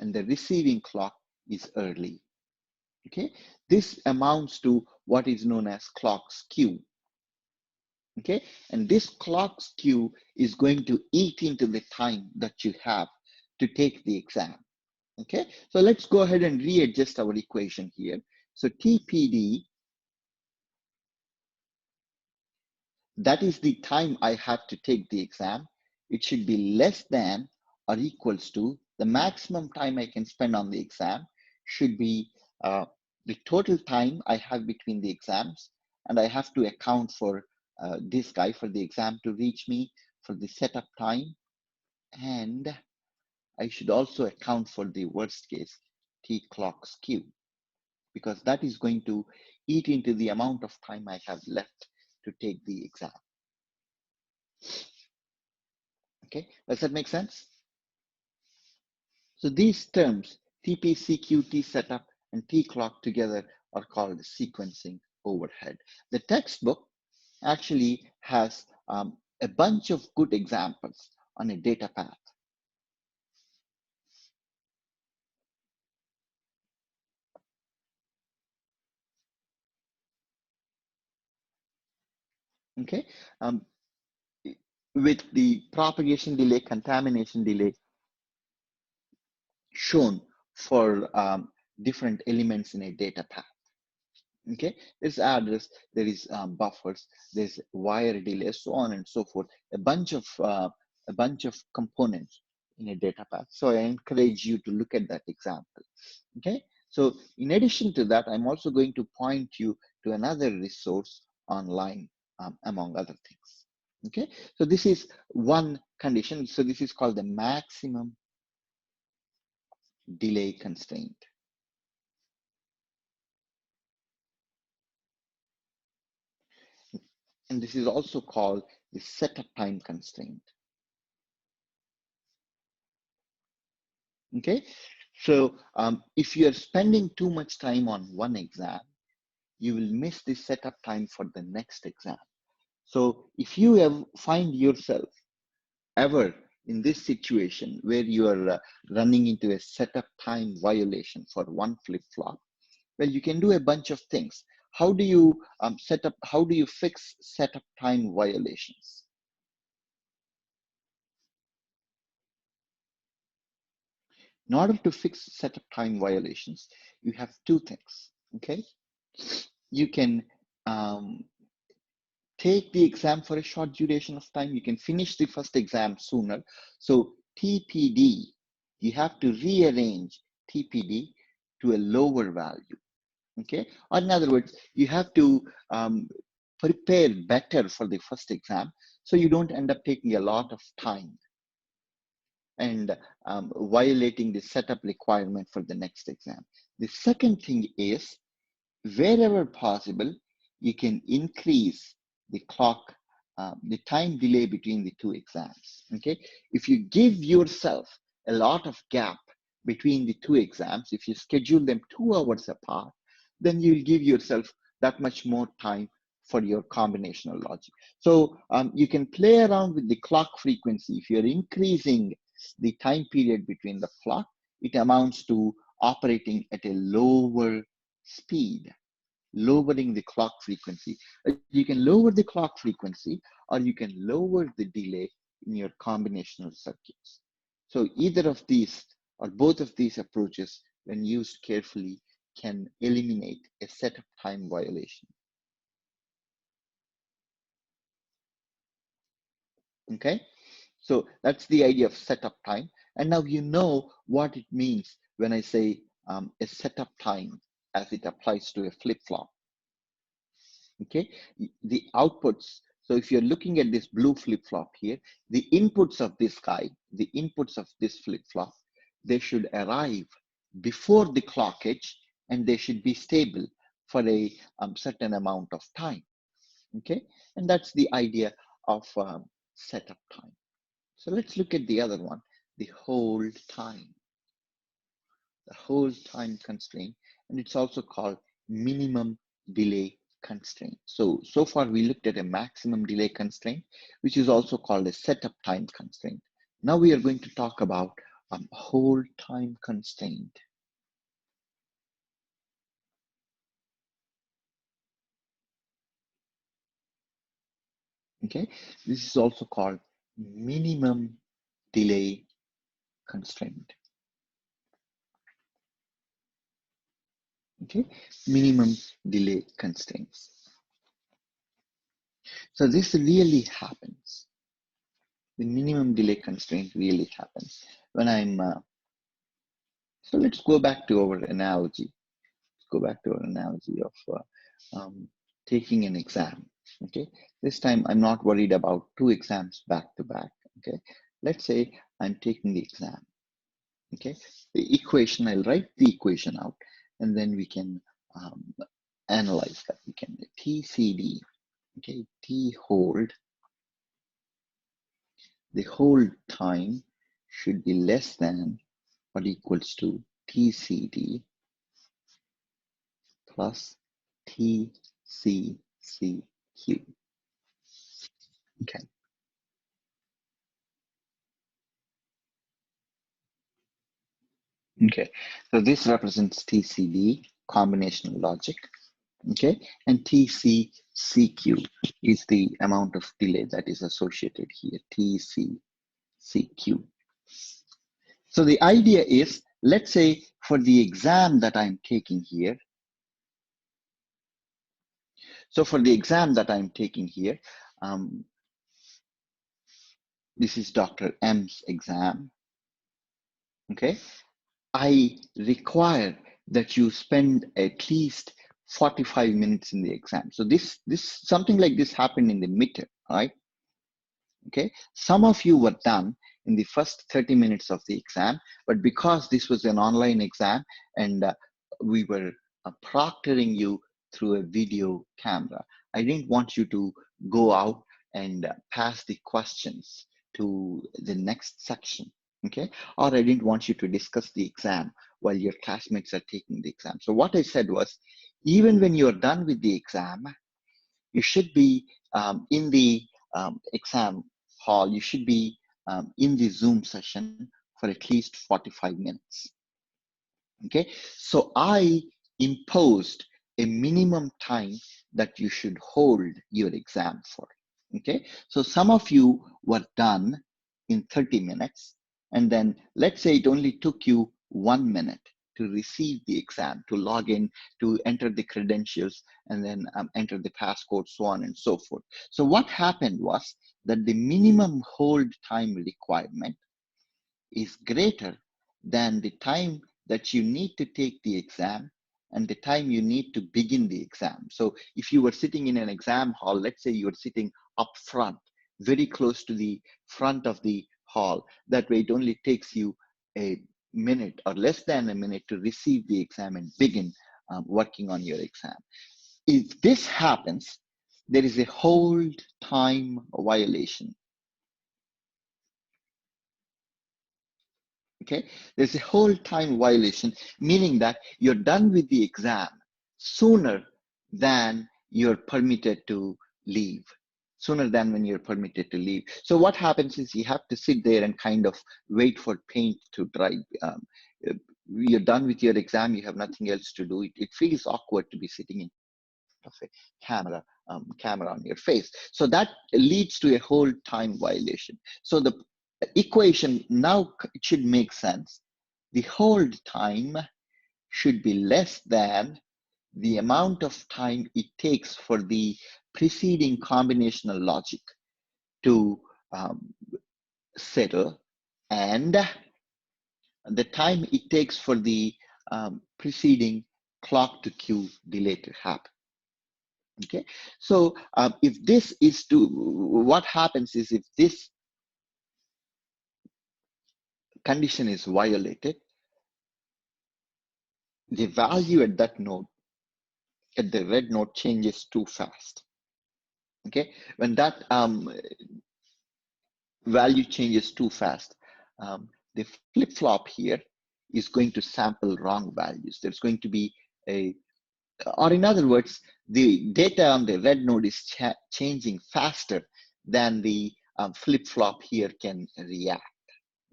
S1: and the receiving clock is early. Okay, this amounts to what is known as clock skew. Okay, and this clock skew is going to eat into the time that you have to take the exam. Okay, so let's go ahead and readjust our equation here. So TPD, that is the time I have to take the exam. It should be less than or equals to the maximum time I can spend on the exam should be the total time I have between the exams, and I have to account for this guy for the exam to reach me, for the setup time, and I should also account for the worst case T clock skew, because that is going to eat into the amount of time I have left to take the exam. Okay, does that make sense? So these terms, TP, CQ, T setup, and T clock together are called sequencing overhead. The textbook actually has a bunch of good examples on a data path. Okay, with the propagation delay, contamination delay shown for different elements in a data path. Okay, there's address, there is buffers, there's wire delay, so on and so forth. A bunch of components in a data path. So I encourage you to look at that example. Okay, so in addition to that, I'm also going to point you to another resource online, among other things. Okay, so this is one condition. So this is called the maximum delay constraint. And this is also called the setup time constraint. Okay, so if you are spending too much time on one exam, you will miss the setup time for the next exam. So if you find yourself ever in this situation where you are running into a setup time violation for one flip-flop, well, you can do a bunch of things. How do you how do you fix setup time violations? In order to fix setup time violations, you have two things, okay? You can take the exam for a short duration of time. You can finish the first exam sooner. So TPD, you have to rearrange TPD to a lower value, okay? Or in other words, you have to prepare better for the first exam so you don't end up taking a lot of time and violating the setup requirement for the next exam. The second thing is, wherever possible, you can increase the clock, the time delay between the two exams, okay? If you give yourself a lot of gap between the two exams, if you schedule them 2 hours apart, then you'll give yourself that much more time for your combinational logic. So you can play around with the clock frequency. If you're increasing the time period between the clock, it amounts to operating at a lower speed, lowering the clock frequency. You can lower the clock frequency or you can lower the delay in your combinational circuits. So either of these or both of these approaches, when used carefully, can eliminate a setup time violation. Okay, so that's the idea of setup time. And now you know what it means when I say a setup time as it applies to a flip-flop. Okay, the outputs. So if you're looking at this blue flip-flop here, the inputs of this guy, the inputs of this flip-flop, they should arrive before the clock edge and they should be stable for a certain amount of time. Okay, and that's the idea of setup time. So let's look at the other one, the hold time. The hold time constraint, and it's also called minimum delay constraint. So far we looked at a maximum delay constraint, which is also called a setup time constraint. Now we are going to talk about hold time constraint. Okay, this is also called minimum delay constraint. Okay, minimum delay constraints. So this really happens. The minimum delay constraint really happens when I'm. So let's go back to our analogy. Let's go back to our analogy of taking an exam. Okay, this time I'm not worried about two exams back to back. Okay, let's say I'm taking the exam. Okay, the equation, I'll write the equation out, and then we can analyze that. We can TCD. Okay, T hold. The hold time should be less than or equals to TCD plus TCCQ. Okay. Okay. So this represents TCD, combinational logic. Okay. And TCCQ is the amount of delay that is associated here. TCCQ. So the idea is, let's say for the exam that I'm taking here. So for the exam that I'm taking here, this is Dr. M's exam. Okay. I require that you spend at least 45 minutes in the exam. So this something like this happened in the midterm, right? Okay. Some of you were done in the first 30 minutes of the exam, but because this was an online exam and we were proctoring you through a video camera, I didn't want you to go out and pass the questions to the next section. Okay, or I didn't want you to discuss the exam while your classmates are taking the exam. So what I said was, even when you're done with the exam, you should be in the exam hall, you should be in the Zoom session for at least 45 minutes. Okay, so I imposed a minimum time that you should hold your exam for. Okay, so some of you were done in 30 minutes, and then let's say it only took you 1 minute to receive the exam, to log in, to enter the credentials, and then enter the passcode, so on and so forth. So what happened was that the minimum hold time requirement is greater than the time that you need to take the exam and the time you need to begin the exam. So if you were sitting in an exam hall, let's say you were sitting up front, very close to the front of the hall, that way it only takes you a minute or less than a minute to receive the exam and begin working on your exam. If this happens, there is a hold time violation. Okay, there's a whole time violation, meaning that you're done with the exam sooner than you're permitted to leave, sooner than when you're permitted to leave. So what happens is you have to sit there and kind of wait for paint to dry. You're done with your exam, you have nothing else to do. It feels awkward to be sitting in front of a camera on your face. So that leads to a whole time violation. So the equation now, it should make sense. The hold time should be less than the amount of time it takes for the preceding combinational logic to settle, and the time it takes for the preceding clock to queue delay to happen. Okay, so if this is to, what happens is if this condition is violated, the value at that node, at the red node, changes too fast. Okay, when that value changes too fast, the flip-flop here is going to sample wrong values. There's going to be a, or in other words, the data on the red node is changing faster than the flip-flop here can react.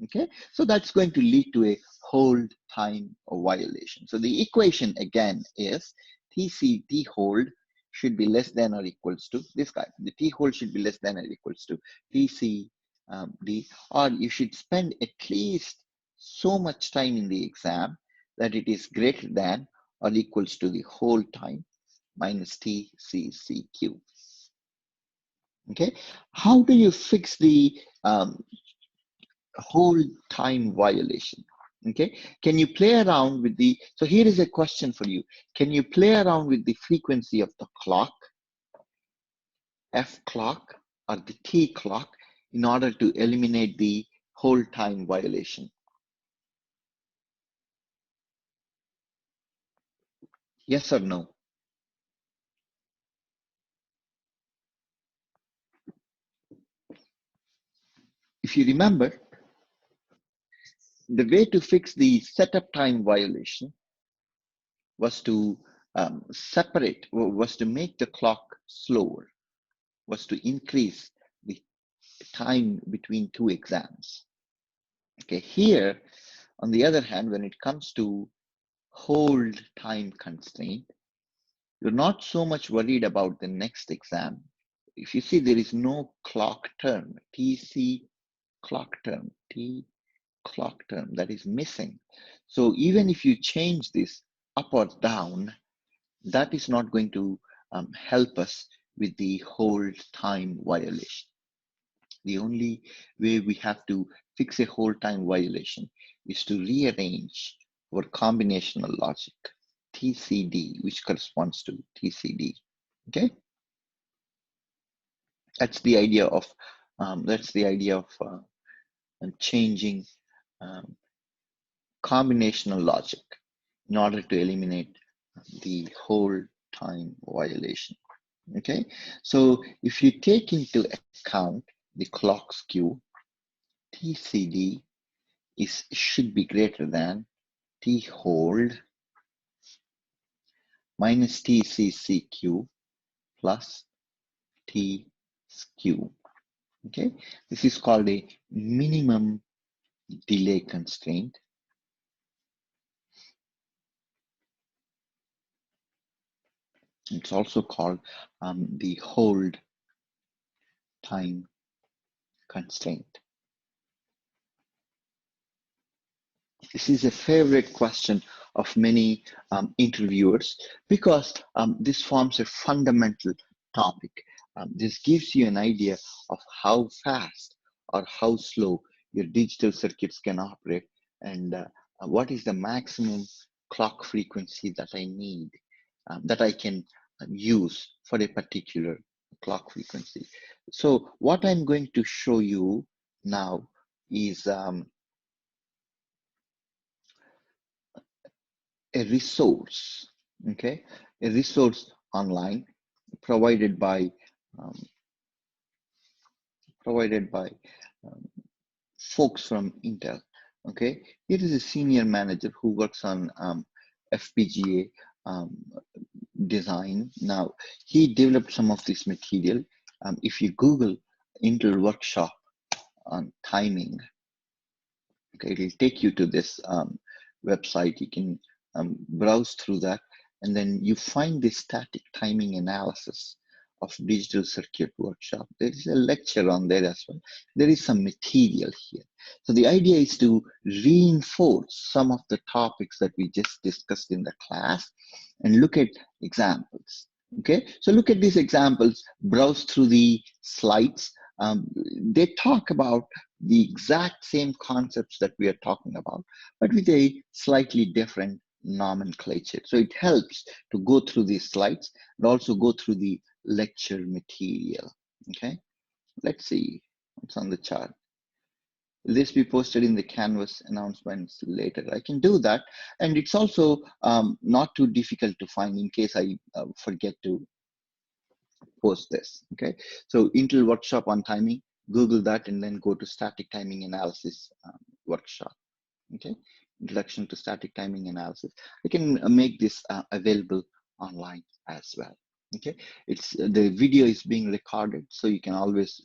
S1: Okay, so that's going to lead to a hold time violation. So the equation again is T hold should be less than or equals to this guy. The T hold should be less than or equals to TC D, or you should spend at least so much time in the exam that it is greater than or equals to the hold time minus TCCQ. Okay, how do you fix the hold time violation? Okay, can you play around with the, so here is a question for you. Can you play around with the frequency of the clock, F clock or the T clock, in order to eliminate the hold time violation? Yes or no? If you remember, the way to fix the setup time violation was to was to make the clock slower, was to increase the time between two exams. Okay, here, on the other hand, when it comes to hold time constraint, you're not so much worried about the next exam. If you see, there is no clock term, TC clock term, T clock term, that is missing. So even if you change this up or down, that is not going to help us with the hold time violation. The only way we have to fix a hold time violation is to rearrange our combinational logic, TCD, which corresponds to TCD. Okay, that's the idea of changing um, combinational logic in order to eliminate the hold time violation. Okay, so if you take into account the clock skew, TCD should be greater than T hold minus TCCQ plus T skew. Okay, this is called a minimum delay constraint. It's also called the hold time constraint. This is a favorite question of many interviewers because this forms a fundamental topic. This gives you an idea of how fast or how slow your digital circuits can operate, and what is the maximum clock frequency that I need, that I can use for a particular clock frequency. So what I'm going to show you now is a resource, okay, a resource online provided by um, provided by um, folks from Intel. Okay, here is a senior manager who works on FPGA um, design. Now he developed some of this material. If you Google Intel workshop on timing, okay, it will take you to this website. You can browse through that, and then you find the static timing analysis of digital circuit workshop. There is a lecture on there as well. There is some material here. So the idea is to reinforce some of the topics that we just discussed in the class and look at examples. Okay, so look at these examples, browse through the slides. They talk about the exact same concepts that we are talking about, but with a slightly different nomenclature. So it helps to go through these slides and also go through the lecture material. Okay, let's see what's on the chart. Will this be posted in the Canvas announcements later? I can do that. And it's also not too difficult to find in case I forget to post this. Okay, so Intel workshop on timing, Google that and then go to static timing analysis workshop. Okay, introduction to static timing analysis. I can make this available online as well. Okay, it's the video is being recorded, so you can always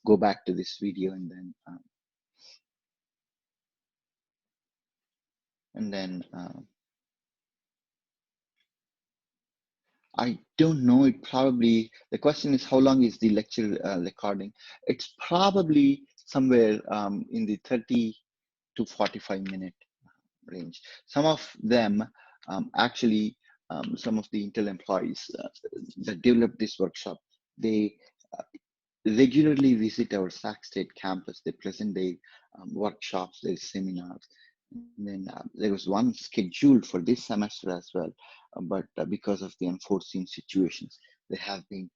S1: go back to this video and then And then I don't know, it probably, the question is how long is the lecture recording? It's probably somewhere in the 30 to 45-minute range. Some of them actually, some of the Intel employees that developed this workshop, they regularly visit our Sac State campus. They present their workshops, their seminars. And then there was one scheduled for this semester as well, but because of the unforeseen situations, they have been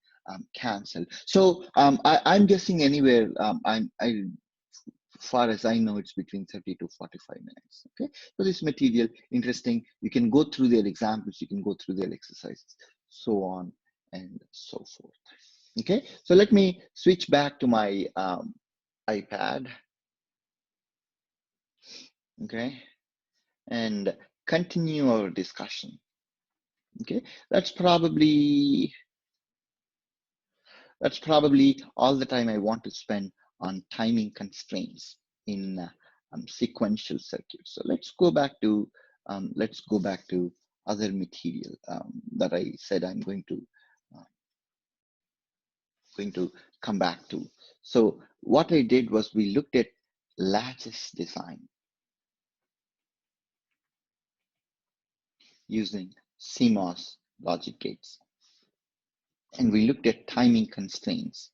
S1: canceled. So I'm guessing anywhere, far as I know, it's between 30 to 45 minutes. Okay, so this material, interesting. You can go through their examples, you can go through their exercises, so on and so forth. Okay, so let me switch back to my iPad. Okay, and continue our discussion. Okay, that's probably all the time I want to spend on timing constraints in sequential circuits. So let's go back to other material that I said I'm going to come back to. So what I did was we looked at latches design using Cmos logic gates. And we looked at timing constraints.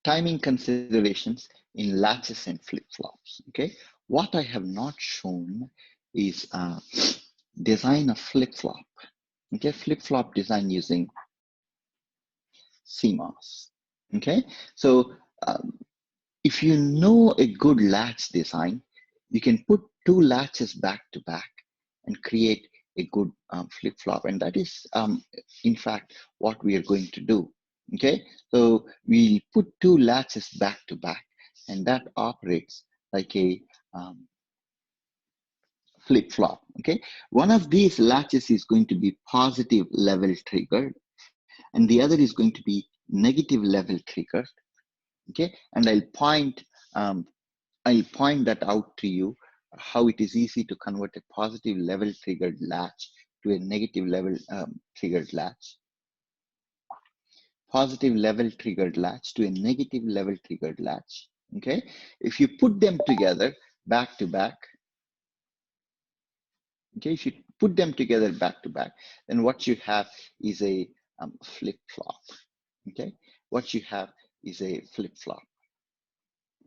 S1: Timing considerations in latches and flip-flops, okay? What I have not shown is design of flip-flop, okay? Flip-flop design using CMOS, okay? So if you know a good latch design, you can put two latches back to back and create a good flip-flop. And that is, in fact, what we are going to do. Okay, so we put two latches back to back, and that operates like a flip-flop. Okay, one of these latches is going to be positive level triggered, and the other is going to be negative level triggered. Okay, and I'll point that out to you, how it is easy to convert a positive level triggered latch to a negative level triggered latch. Positive level triggered latch to a negative level triggered latch. Okay, if you put them together back to back, okay, if you put them together back to back, then what you have is a flip-flop. Okay, what you have is a flip-flop.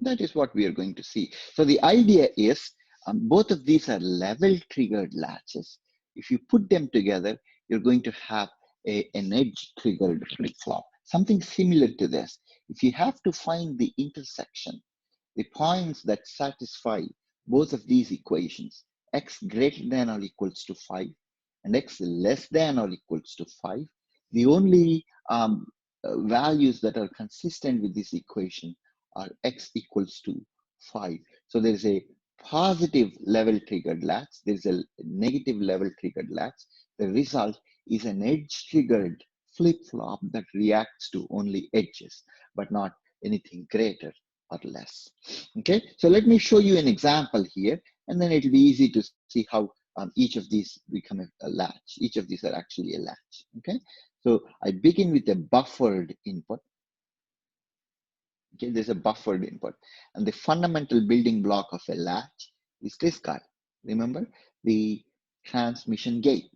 S1: That is what we are going to see. So the idea is both of these are level triggered latches. If you put them together, you're going to have an edge triggered flip-flop, something similar to this. If you have to find the intersection, the points that satisfy both of these equations, x greater than or equals to 5 and x less than or equals to 5, the only values that are consistent with this equation are x equals to 5. So there's a positive level triggered latch, there's a negative level triggered latch. The result is an edge triggered flip-flop that reacts to only edges, but not anything greater or less. Okay, so let me show you an example here, and then it'll be easy to see how each of these become a latch. Each of these are actually a latch. Okay, so I begin with a buffered input. Okay, there's a buffered input, and the fundamental building block of a latch is this guy. Remember, the transmission gate.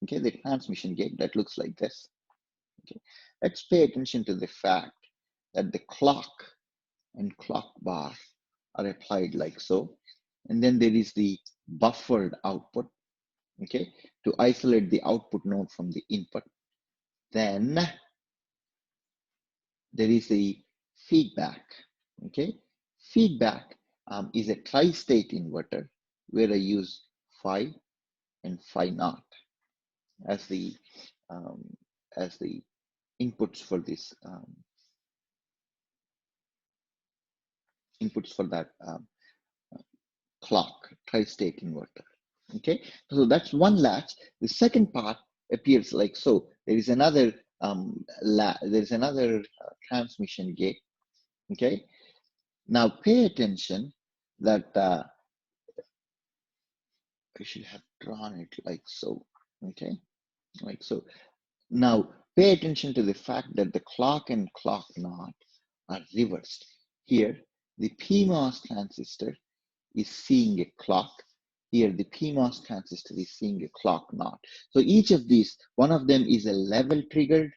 S1: Okay, the transmission gate that looks like this. Okay, let's pay attention to the fact that the clock and clock bar are applied like so, and then there is the buffered output. Okay, to isolate the output node from the input. Then there is a feedback. Okay, feedback is a tri-state inverter where I use phi and phi naught as the inputs for this inputs for that clock tri-state inverter. Okay, so that's one latch. The second part appears like so. There is another transmission gate. Okay. Now pay attention that I should have drawn it like so. Okay, like so. Now pay attention to the fact that the clock and clock knot are reversed. Here, the PMOS transistor is seeing a clock. Here, the PMOS transistor is seeing a clock knot. So each of these, one of them is a level triggered,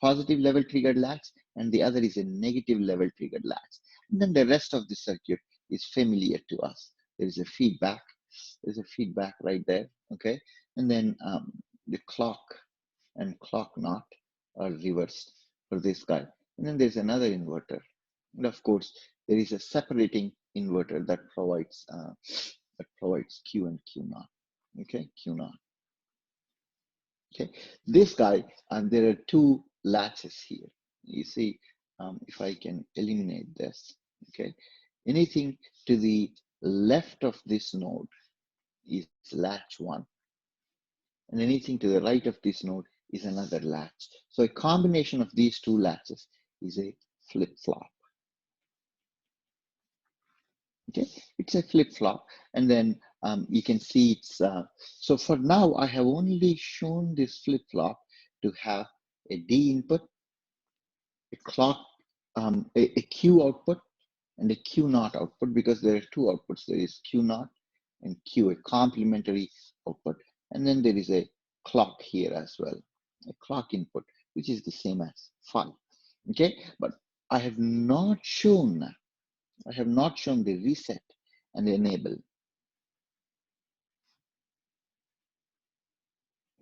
S1: positive level triggered latch, and the other is a negative level triggered latch. And then the rest of the circuit is familiar to us. There is a feedback. There's a feedback right there. Okay, and then the clock and clock knot are reversed for this guy. And then there's another inverter. And of course, there is a separating inverter that provides Q and Q naught. Okay, Q naught. Okay, this guy, and there are two latches here. You see, if I can eliminate this, okay, anything to the left of this node is latch 1, and anything to the right of this node is another latch. So a combination of these two latches is a flip-flop. Okay, it's a flip-flop, and then you can see it's, so for now I have only shown this flip-flop to have a D input, a clock, a Q output, and a Q naught output, because there are two outputs. There is Q naught and Q, a complementary output, and then there is a clock here as well, a clock input, which is the same as phi. Okay, but I have not shown the reset and enable.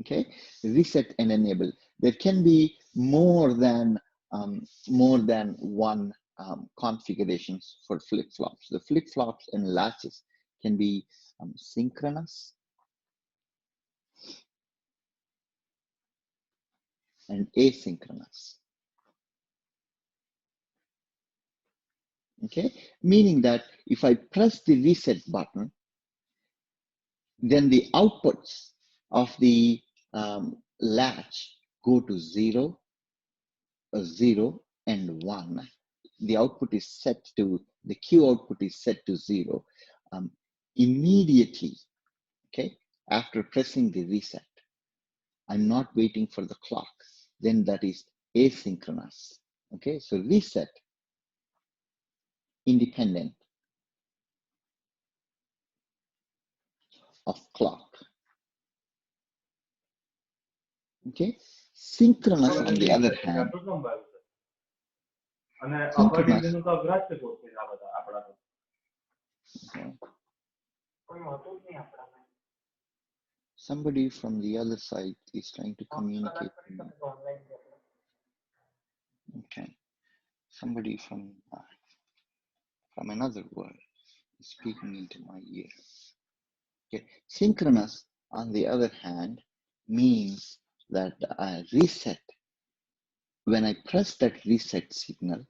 S1: Okay, reset and enable. There can be more than one configurations for flip-flops. The flip-flops and latches can be synchronous and asynchronous. Okay, meaning that if I press the reset button, then the outputs of the latch go to 0, 0 and 1. The output is set to, the Q output is set to 0 immediately, okay, after pressing the reset. I'm not waiting for the clock. Then that is asynchronous. Okay, so reset, independent of clock. Okay, synchronous on the other hand. Synchronous. Okay. Somebody from the other side is trying to communicate with me. Okay, somebody from another world is speaking into my ear. Okay, synchronous on the other hand means that reset. When I press that reset signal,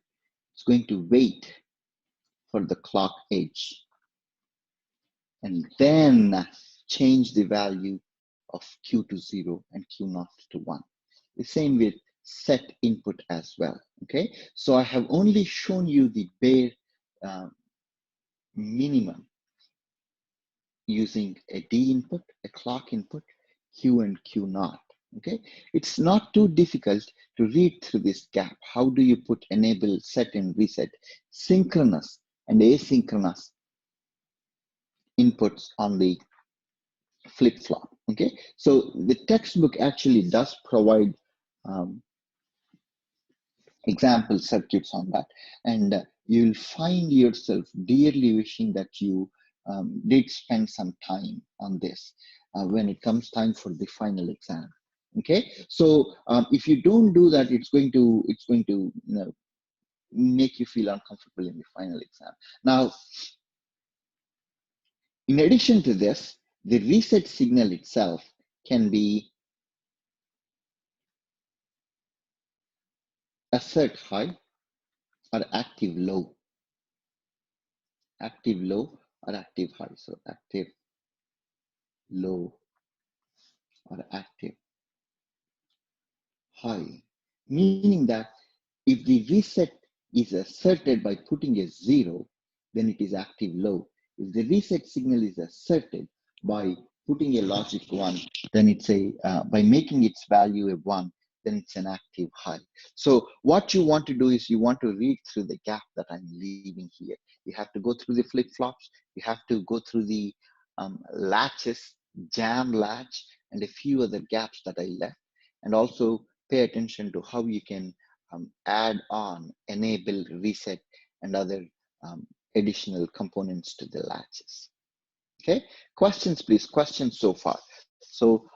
S1: it's going to wait for the clock edge and then change the value of Q to 0 and Q naught to 1. The same with set input as well. Okay, so I have only shown you the bare minimum using a D input, a clock input, Q and Q naught. Okay, it's not too difficult to read through this gap. How do you put enable, set, and reset, synchronous and asynchronous inputs on the flip-flop? Okay, so the textbook actually does provide example circuits on that, and you'll find yourself dearly wishing that you did spend some time on this when it comes time for the final exam. Okay, so if you don't do that, it's going to make you feel uncomfortable in the final exam. Now, in addition to this, the reset signal itself can be assert high or active low, or active high. So active low or active high, meaning that if the reset is asserted by putting a 0, then it is active low. If the reset signal is asserted by putting a logic 1, then it's by making its value a 1, then it's an active high. So what you want to do is you want to read through the gap that I'm leaving here. You have to go through the flip-flops. You have to go through the latches, jam latch, and a few other gaps that I left. And also pay attention to how you can add on, enable, reset, and other additional components to the latches. Okay, questions, please. Questions so far. So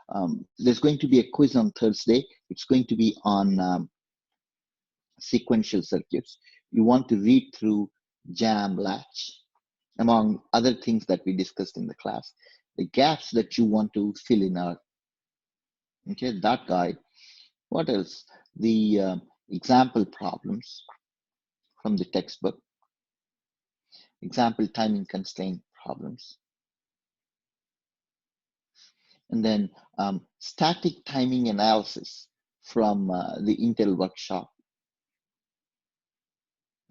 S1: there's going to be a quiz on Thursday. It's going to be on sequential circuits. You want to read through jam latch, among other things that we discussed in the class. The gaps that you want to fill in are, okay, that guide. What else? The example problems from the textbook, example timing constraint problems, and then static timing analysis from the Intel workshop.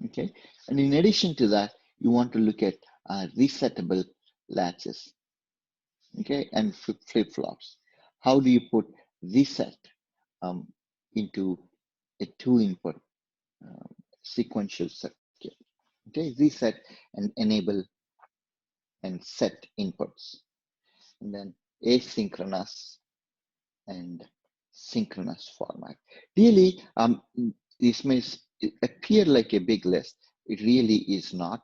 S1: Okay, and in addition to that, you want to look at resettable latches, okay, and flip-flops. How do you put reset into a 2-input sequential circuit? Okay, reset and enable and set inputs, and then asynchronous and synchronous format. Really, this may appear like a big list. It really is not.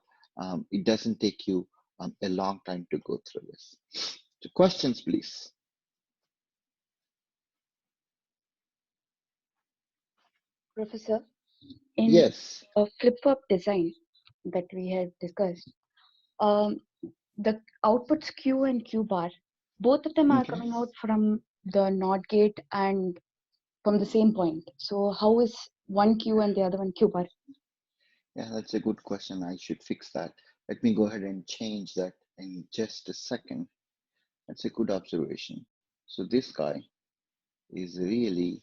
S1: It doesn't take you a long time to go through this. So questions, please.
S4: Professor, in
S1: Yes.
S4: flip-flop design that we had discussed, the outputs Q and Q bar, both of them are
S1: Okay.
S4: coming out from the NOT gate and from the same point. So how is one Q and the other one Q bar?
S1: Yeah, that's a good question. I should fix that. Let me go ahead and change that in just a second. That's a good observation. So this guy is really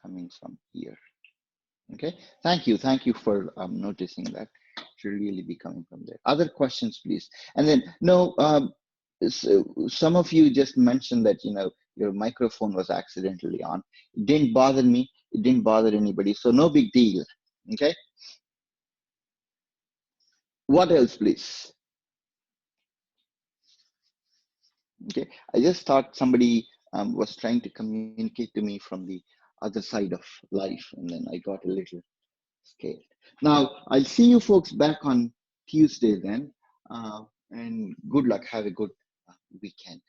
S1: coming from here. Okay, thank you. Thank you for noticing that. It should really be coming from there. Other questions, please. And then, no, so some of you just mentioned that, you know, your microphone was accidentally on. It didn't bother me. It didn't bother anybody. So no big deal. Okay. What else, please? Okay. I just thought somebody was trying to communicate to me from the other side of life, and then I got a little scared. Now, I'll see you folks back on Tuesday then, and good luck. Have a good weekend.